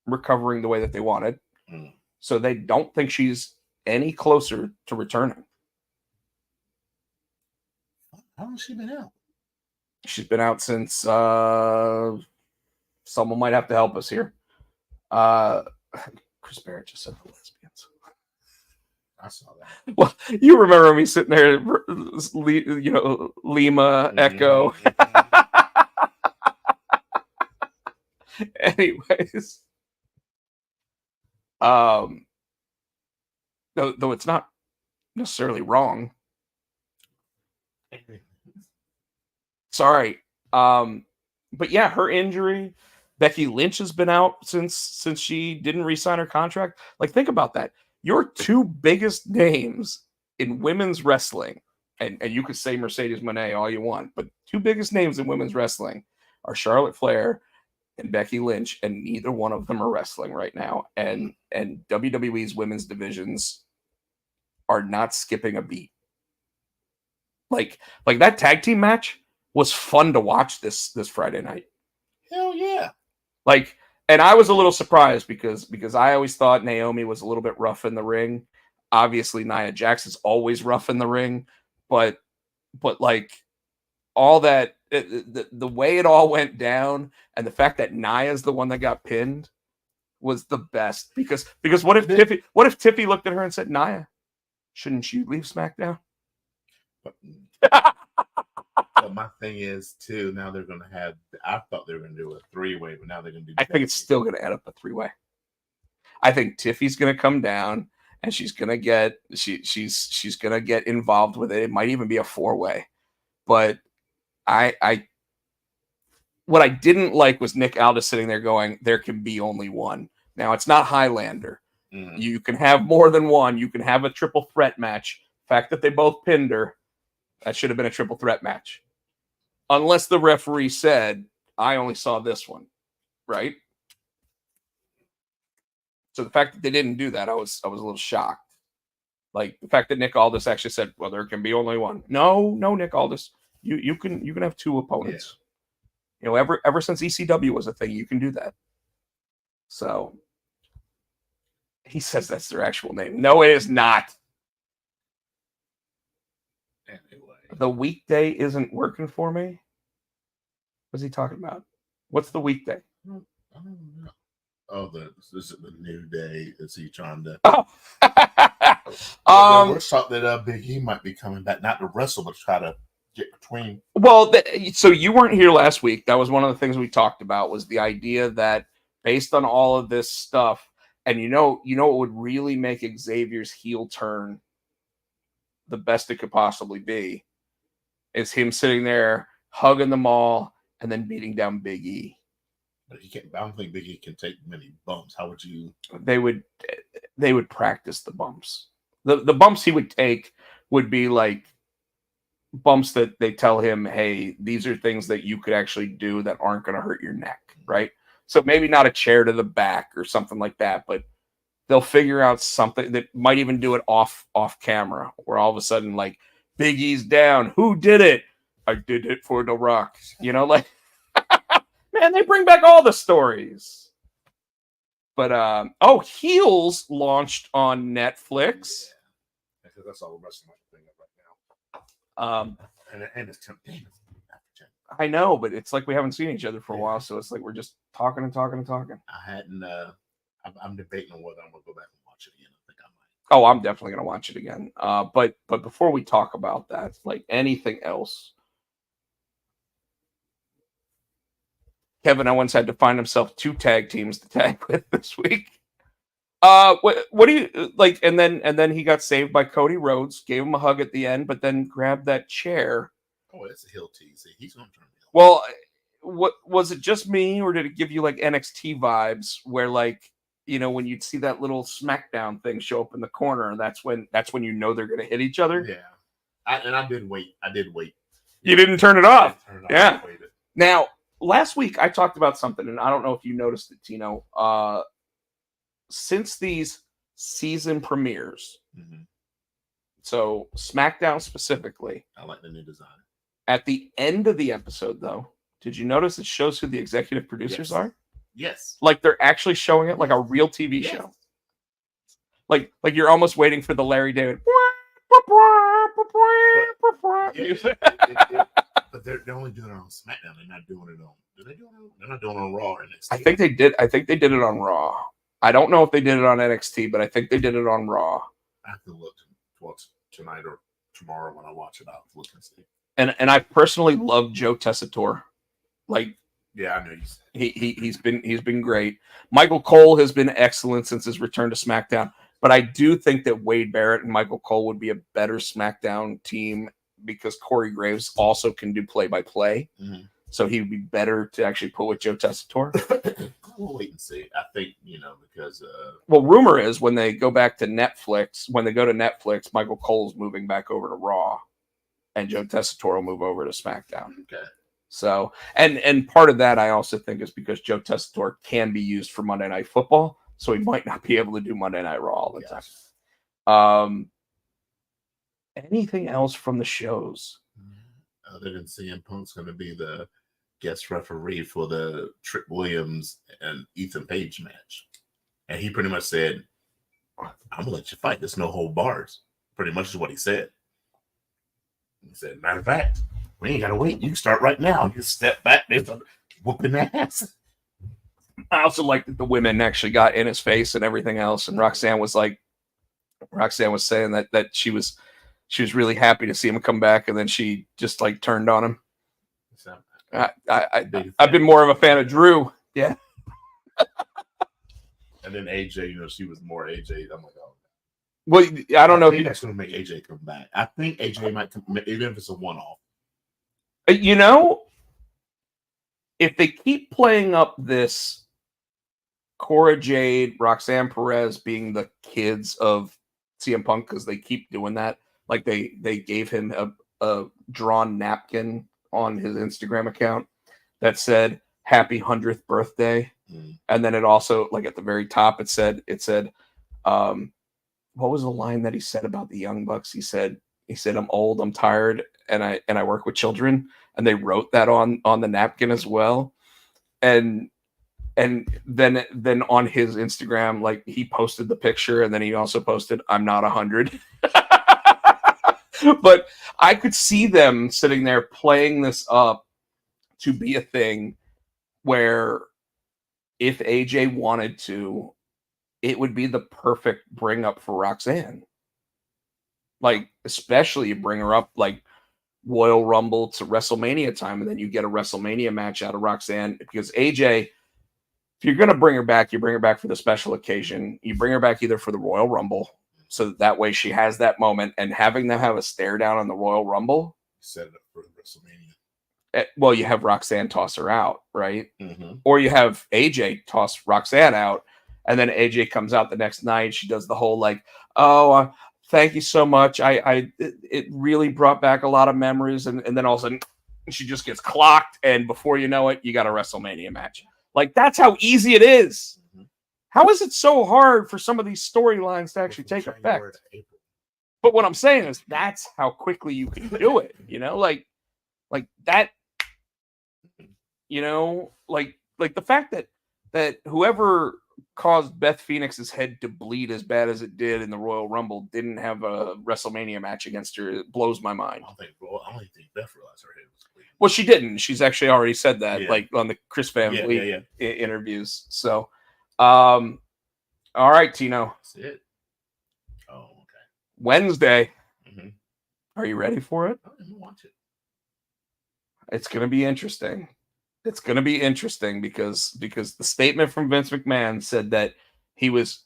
recovering the way that they wanted. Mm. So they don't think she's any closer to returning. How long has she been out? She's been out since someone might have to help us here. Chris Barrett just said the lesbians. I saw that. Well, you remember me sitting there, you know, Lima, Echo. Anyways. Though it's not necessarily wrong. Sorry. But yeah, her injury, Becky Lynch has been out since she didn't re-sign her contract. Like, think about that. Your two biggest names in women's wrestling, and you could say Mercedes Moné all you want, but two biggest names in women's wrestling are Charlotte Flair and Becky Lynch, and neither one of them are wrestling right now. And WWE's women's divisions are not skipping a beat. Like that tag team match was fun to watch this Friday night. Hell yeah. Like, and I was a little surprised because I always thought Naomi was a little bit rough in the ring. Obviously, Nia Jax is always rough in the ring, but like all that, the way it all went down, and the fact that Nia's the one that got pinned was the best. Because what if Tiffy looked at her and said, "Nia, shouldn't you leave SmackDown?" But my thing is too. Now they're going to have. I thought they were going to do a 3-way, but now they're going to do. I think it's still going to end up a 3-way. I think Tiffy's going to come down and she's going to get she's going to get involved with it. It might even be a 4-way. But what I didn't like was Nick Aldis sitting there going, "There can be only one." Now it's not Highlander. Mm. You can have more than one. You can have a triple threat match. The fact that they both pinned her, that should have been a triple threat match. Unless the referee said, "I only saw this one," right? So the fact that they didn't do that, I was a little shocked. Like the fact that Nick Aldis actually said, "Well, there can be only one." No, Nick Aldis, you can have two opponents. Yeah. You know, ever since ECW was a thing, you can do that. So he says that's their actual name. No, it is not. Anyway. The weekday isn't working for me. What's he talking about? What's the weekday? I don't know. Oh, this is the new day. Is he trying to? Oh. We're thought that Big E might be coming back, not to wrestle, but try to get between. Well, so you weren't here last week. That was one of the things we talked about, was the idea that based on all of this stuff, and you know what would really make Xavier's heel turn the best it could possibly be is him sitting there hugging them all and then beating down Big E. But he can't. I don't think Big E can take many bumps. How would you? They would practice the bumps. The bumps he would take would be like bumps that they tell him, "Hey, these are things that you could actually do that aren't going to hurt your neck," right? So maybe not a chair to the back or something like that, but they'll figure out something that might even do it off camera, where all of a sudden, like, Big E's down. Who did it? I did it for The Rock. You know, like, man, they bring back all the stories. But Heels launched on Netflix. Yeah. That's all the rest of my thing right now. And it's tempting. I know, but it's like we haven't seen each other for a while, so it's like we're just talking and talking and talking. I hadn't. I'm debating on whether I'm gonna go back and watch it again. I think I might. Oh, I'm definitely gonna watch it again. But before we talk about that, like anything else, Kevin Owens had to find himself 2 tag teams to tag with this week. What do you like? And then he got saved by Cody Rhodes, gave him a hug at the end, but then grabbed that chair. Oh, it's a heel tease. He's gonna turn. Well, what was it? Just me, or did it give you like NXT vibes, where like, you know, when you'd see that little SmackDown thing show up in the corner, that's when you know they're gonna hit each other. Yeah, I did wait. You didn't turn it off. Yeah. I waited. Now, last week I talked about something, and I don't know if you noticed it, Tino. Since these season premieres, so SmackDown specifically, I like the new design. At the end of the episode, though, did you notice it shows who the executive producers are? Yes. Like they're actually showing it like a real TV show. Like you're almost waiting for the Larry David. But they're only doing it on SmackDown. They're not doing it on. They're not doing it on Raw or NXT. I think they did. I think they did it on Raw. I don't know if they did it on NXT, but I think they did it on Raw. I have to look tonight or tomorrow when I watch it. I'll look and see. And I personally love Joe Tessitore. Like, yeah, I know he's been great. Michael Cole has been excellent since his return to SmackDown. But I do think that Wade Barrett and Michael Cole would be a better SmackDown team because Corey Graves also can do play-by-play. So he would be better to actually put with Joe Tessitore. We'll wait and see. I think, because Well, rumor is when they go back to Netflix, Michael Cole's moving back over to Raw, and Joe Tessitore will move over to SmackDown. okay. So, and part of that I also think is because Joe Tessitore can be used for Monday Night Football, so he might not be able to do Monday Night Raw all the time. Anything else from the shows? Other than CM Punk's going to be the guest referee for the Trick Williams and Ethan Page match, and he pretty much said, "I'm gonna let you fight. There's no hold bars." Pretty much is what he said. He said, "Matter of fact, we ain't gotta wait. You can start right now. You step back, they're whooping their ass." I also like that the women actually got in his face and everything else, and Roxanne was saying that she was really happy to see him come back, and then she just like turned on him. So, I've been more of a fan of Drew. Yeah. And then AJ, she was more AJ. I'm like, oh. Well, I don't know if that's going to make AJ come back. I think AJ might come, even if it's a one-off. If they keep playing up this Cora Jade, Roxanne Perez being the kids of CM Punk, because they keep doing that, like they gave him a drawn napkin on his Instagram account that said "Happy 100th birthday," and then it also, like at the very top, it said, what was the line that he said about the Young Bucks? He said, "I'm old, I'm tired, and I work with children," and they wrote that on the napkin as well, and then on his Instagram, like he posted the picture, and then he also posted, "I'm not 100." But I could see them sitting there playing this up to be a thing where if AJ wanted to, it would be the perfect bring up for Roxanne. Like, especially you bring her up like Royal Rumble to WrestleMania time, and then you get a WrestleMania match out of Roxanne, because AJ, if you're going to bring her back, you bring her back for the special occasion. You bring her back either for the Royal Rumble, so that way she has that moment, and having them have a stare down on the Royal Rumble. Set it up for WrestleMania. Well, you have Roxanne toss her out, right? Mm-hmm. Or you have AJ toss Roxanne out, and then AJ comes out the next night. She does the whole like, "Oh, thank you so much. It really brought back a lot of memories," and then all of a sudden she just gets clocked, and before you know it, you got a WrestleMania match. Like, that's how easy it is. Mm-hmm. How is it so hard for some of these storylines to actually take effect? But what I'm saying is that's how quickly you can do it. Like that. Like the fact that whoever caused Beth Phoenix's head to bleed as bad as it did in the Royal Rumble didn't have a WrestleMania match against her. It blows my mind. I don't think Beth realized her head was bleeding. Well, she didn't. She's actually already said that, like on the Chris Van Vliet interviews. So, all right, Tino. That's it. Oh, okay. Wednesday. Mm-hmm. Are you ready for it? I didn't watch it. It's going to be interesting. It's going to be interesting because the statement from Vince McMahon said that he was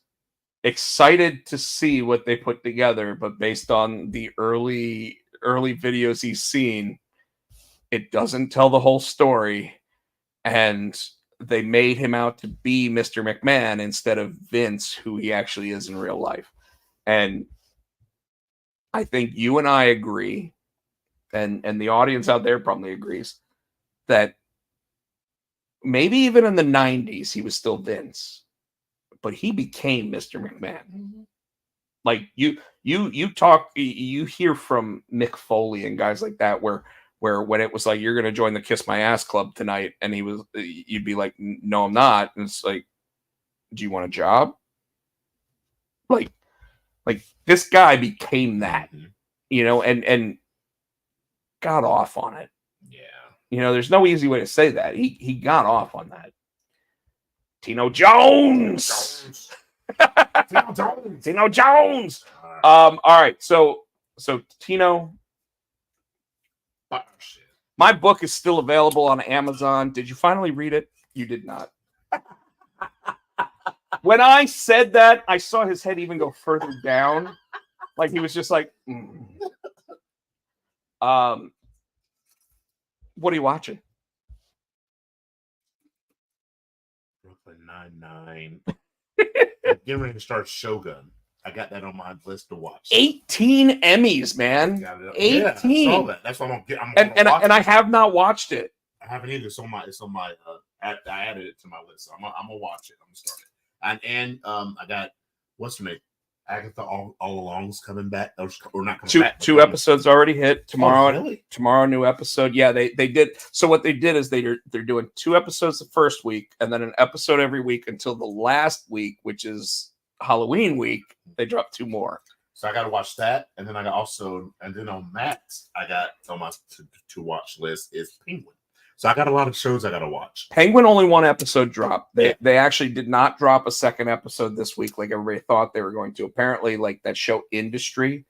excited to see what they put together, but based on the early videos he's seen, it doesn't tell the whole story, and they made him out to be Mr. McMahon instead of Vince, who he actually is in real life. And I think you and I agree, and the audience out there probably agrees, that maybe even in the 90s, he was still Vince, but he became Mr. McMahon. Mm-hmm. Like you hear from Mick Foley and guys like that, where when it was like, "You're going to join the Kiss My Ass Club tonight," and you'd be like, "No, I'm not." And it's like, "Do you want a job?" Like this guy became that, and got off on it. Yeah. There's no easy way to say that. He got off on that. Tino Jones. Tino Jones. All right. So Tino, my book is still available on Amazon. Did you finally read it? You did not. When I said that, I saw his head even go further down. Like he was just like, What are you watching? 9. I'm getting ready to start Shogun. I got that on my list to watch. 18 Emmys, man. Got it up. 18. Yeah, I saw that. That's what I'm gonna get. And I have not watched it. I haven't either. It's on my. I added it to my list. So I'm gonna watch it. I'm gonna start it. And I got what's her name? Agatha all along's coming back. Or not coming back. Two episodes already hit tomorrow. Oh, really? Tomorrow, new episode. Yeah, they did. So what they did is they're doing 2 episodes the first week, and then an episode every week until the last week, which is Halloween week. They drop 2 more. So I got to watch that, and then I got and then on Max, I got on my to watch list is Penguin. So I got a lot of shows I got to watch. Penguin only 1 episode dropped. They actually did not drop a second episode this week like everybody thought they were going to. Apparently, like that show Industry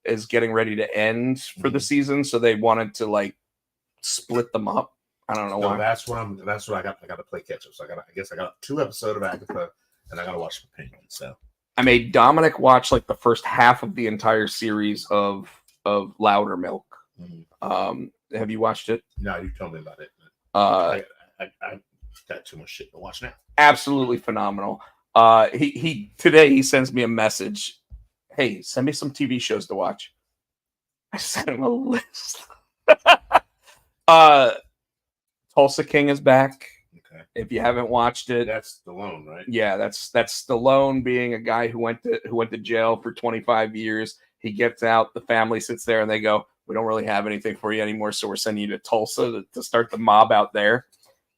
is getting ready to end for the season, so they wanted to like split them up. I don't know why. That's what I got. I got to play catch up. So I guess I got 2 episodes of Agatha, and I got to watch the Penguin. So I made Dominic watch like the first half of the entire series of Louder Milk. Have you watched it? No, you told me about it. I got too much shit to watch now. Absolutely phenomenal. He today he sends me a message. Hey, send me some TV shows to watch. I sent him a list. Tulsa King is back. Okay. If you haven't watched it, that's Stallone, right? Yeah, that's Stallone being a guy who went to jail for 25 years. He gets out, the family sits there, and they go, "We don't really have anything for you anymore, so we're sending you to Tulsa to start the mob out there."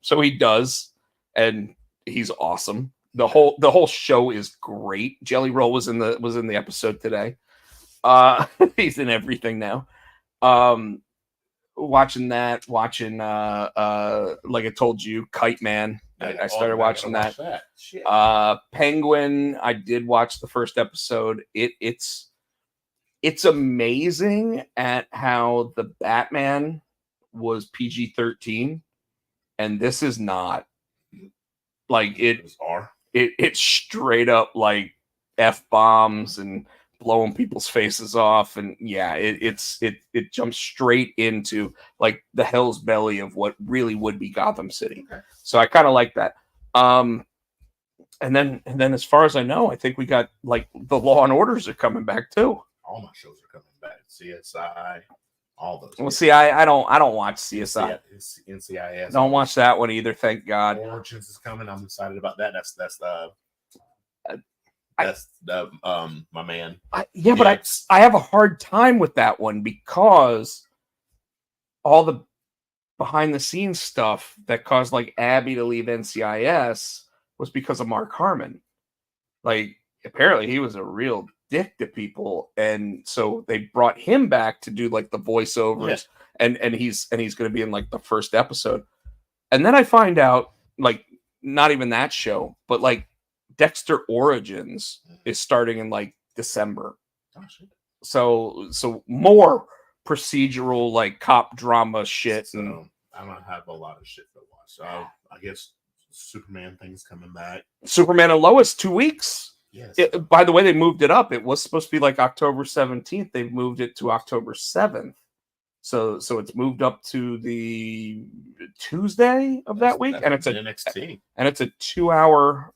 So he does, and he's awesome. The whole show is great. Jelly Roll was in the episode today. He's in everything now. Watching like I told you, Kite Man. I started watching that. Penguin, I did watch the first episode. It's amazing at how the Batman was PG-13 and this is not. Like it's straight up like F-bombs and blowing people's faces off, and yeah, it jumps straight into like the hell's belly of what really would be Gotham City. Okay. So I kind of like that. And then as far as I know, I think we got like the Law and Orders are coming back too. All my shows are coming back. CSI, all those. Well, see, I don't watch CSI. NCIS. Don't watch that one either. Thank God. Origins is coming. I'm excited about that. That's my man. But I have a hard time with that one because all the behind the scenes stuff that caused like Abby to leave NCIS was because of Mark Harmon. Like apparently he was a real dick to people, and so they brought him back to do like the voiceovers, and he's going to be in like the first episode. And then I find out like not even that show, but like Dexter Origins is starting in like December. Oh, shit. So more procedural like cop drama shit. So and I'm gonna have a lot of shit to watch. So I guess Superman thing's coming back. Superman and Lois 2 weeks. Yes. By the way, they moved it up. It was supposed to be like October 17th. They've moved it to October 7th. So it's moved up to the Tuesday of that week, and it's a NXT, and it's a 2-hour.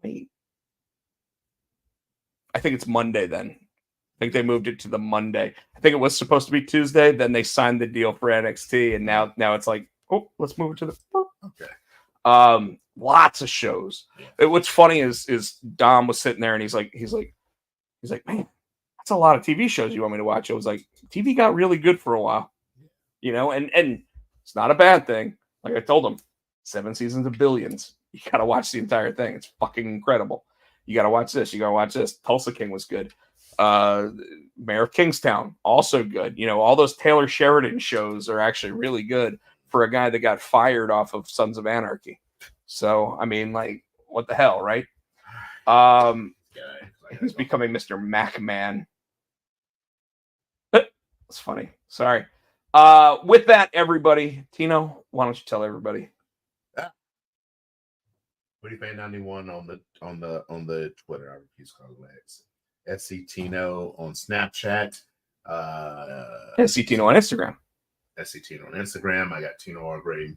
Wait, I think it's Monday then. I think they moved it to the Monday. I think it was supposed to be Tuesday. Then they signed the deal for NXT, and now it's like, oh, let's move it to the. Okay. Lots of shows. Yeah. What's funny is Dom was sitting there and he's like, man, that's a lot of TV shows you want me to watch. I was like, TV got really good for a while, you know, and it's not a bad thing. Like I told him, 7 seasons of Billions. You got to watch the entire thing. It's fucking incredible. You got to watch this. You got to watch this. Tulsa King was good. Mayor of Kingstown, also good. You know, all those Taylor Sheridan shows are actually really good for a guy that got fired off of Sons of Anarchy. So, I mean, like, what the hell, right? He's becoming Mr. MacMan. It's funny. Sorry. With that, everybody, Tino, why don't you tell everybody? What do you find 91 on the Twitter? I refuse to call it SC Tino on Snapchat. SC Tino on Instagram. SC Tino on Instagram. I got Tino Orgray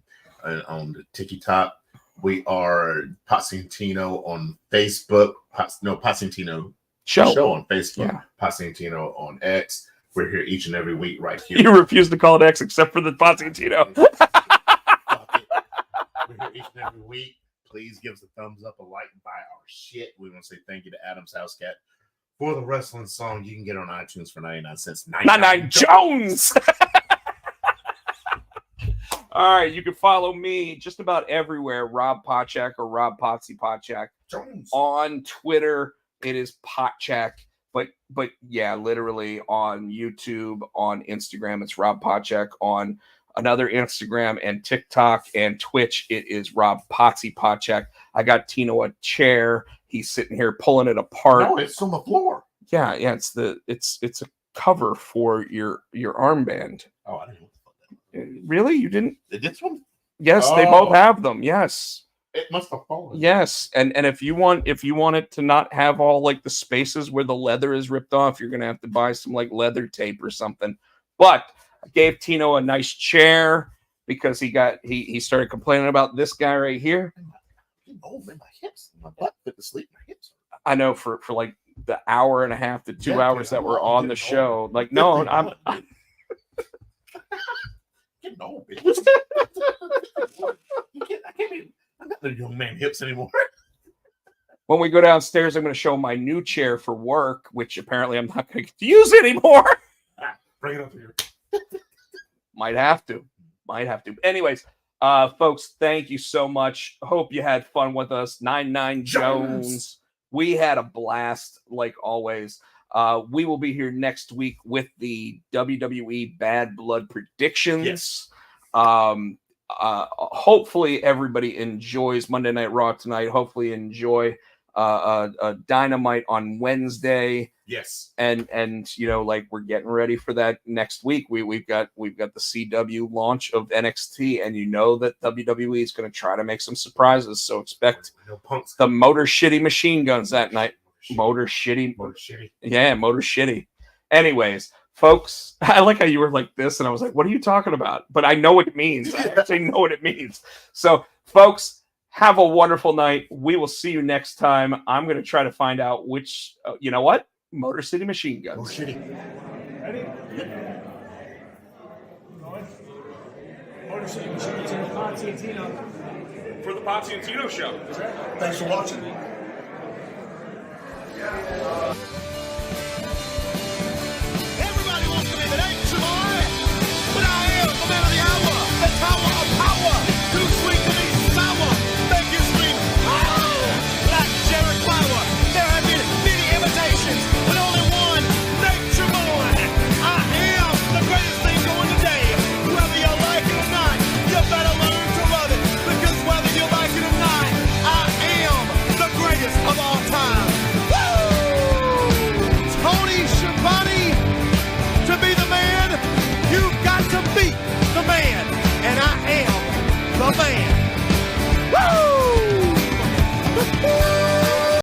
on the TikTok. We are Potsy and Tino on Facebook. Potsy and Tino Show on Facebook. Yeah. Potsy and Tino on X. We're here each and every week right here. You refuse to call it X except for the Potsy and Tino. We're here each and every week. Please give us a thumbs up, a like, and buy our shit. We want to say thank you to Adam's House Cat for the wrestling song. You can get it on iTunes for 99 cents. 99 Jones! All right, you can follow me just about everywhere, Rob Potchak or Rob Potsy Potchak. Jones. On Twitter, it is Potchak. But yeah, literally on YouTube, on Instagram, it's Rob Potchak. On another Instagram and TikTok and Twitch, it is Rob Potsy Potchak. I got Tino a chair. He's sitting here pulling it apart. No, it's on the floor. Yeah, it's a cover for your armband. Oh, I didn't know. Really? You didn't? This one? Yes, they both have them. Yes. It must have fallen. Yes, and if you want it to not have all like the spaces where the leather is ripped off, you're gonna have to buy some like leather tape or something. But I gave Tino a nice chair because he started complaining about this guy right here. Oh man, my hips, my butt fit to sleep. My hips. I know for like the hour and a half to 2 hours that we're on the show. Like, no, I'm getting old, bitch. I can't even. I'm not the young man hips anymore. When we go downstairs, I'm going to show my new chair for work, which apparently I'm not going to get to use anymore. Bring it up here. Might have to. Anyways, folks, thank you so much. Hope you had fun with us. 99 Jones. We had a blast, like always. We will be here next week with the WWE Bad Blood predictions. Yes. Hopefully everybody enjoys Monday Night Raw tonight. Hopefully enjoy Dynamite on Wednesday. Yes. And you know, like, we're getting ready for that next week. We've got the CW launch of NXT, and you know that WWE is going to try to make some surprises. So expect the Motor Shitty Machine Guns that night. Motor Shitty. Yeah, Motor Shitty. Anyways, folks, I like how you were like this, and I was like, what are you talking about? But I know what it means. I actually know what it means. So, folks, have a wonderful night. We will see you next time. I'm going to try to find out which, you know what? Motor City Machine Guns. Motor City. Ready? Motor City Machine Guns and Potsy and Tino. For the Potsy and Tino show. Thanks for watching.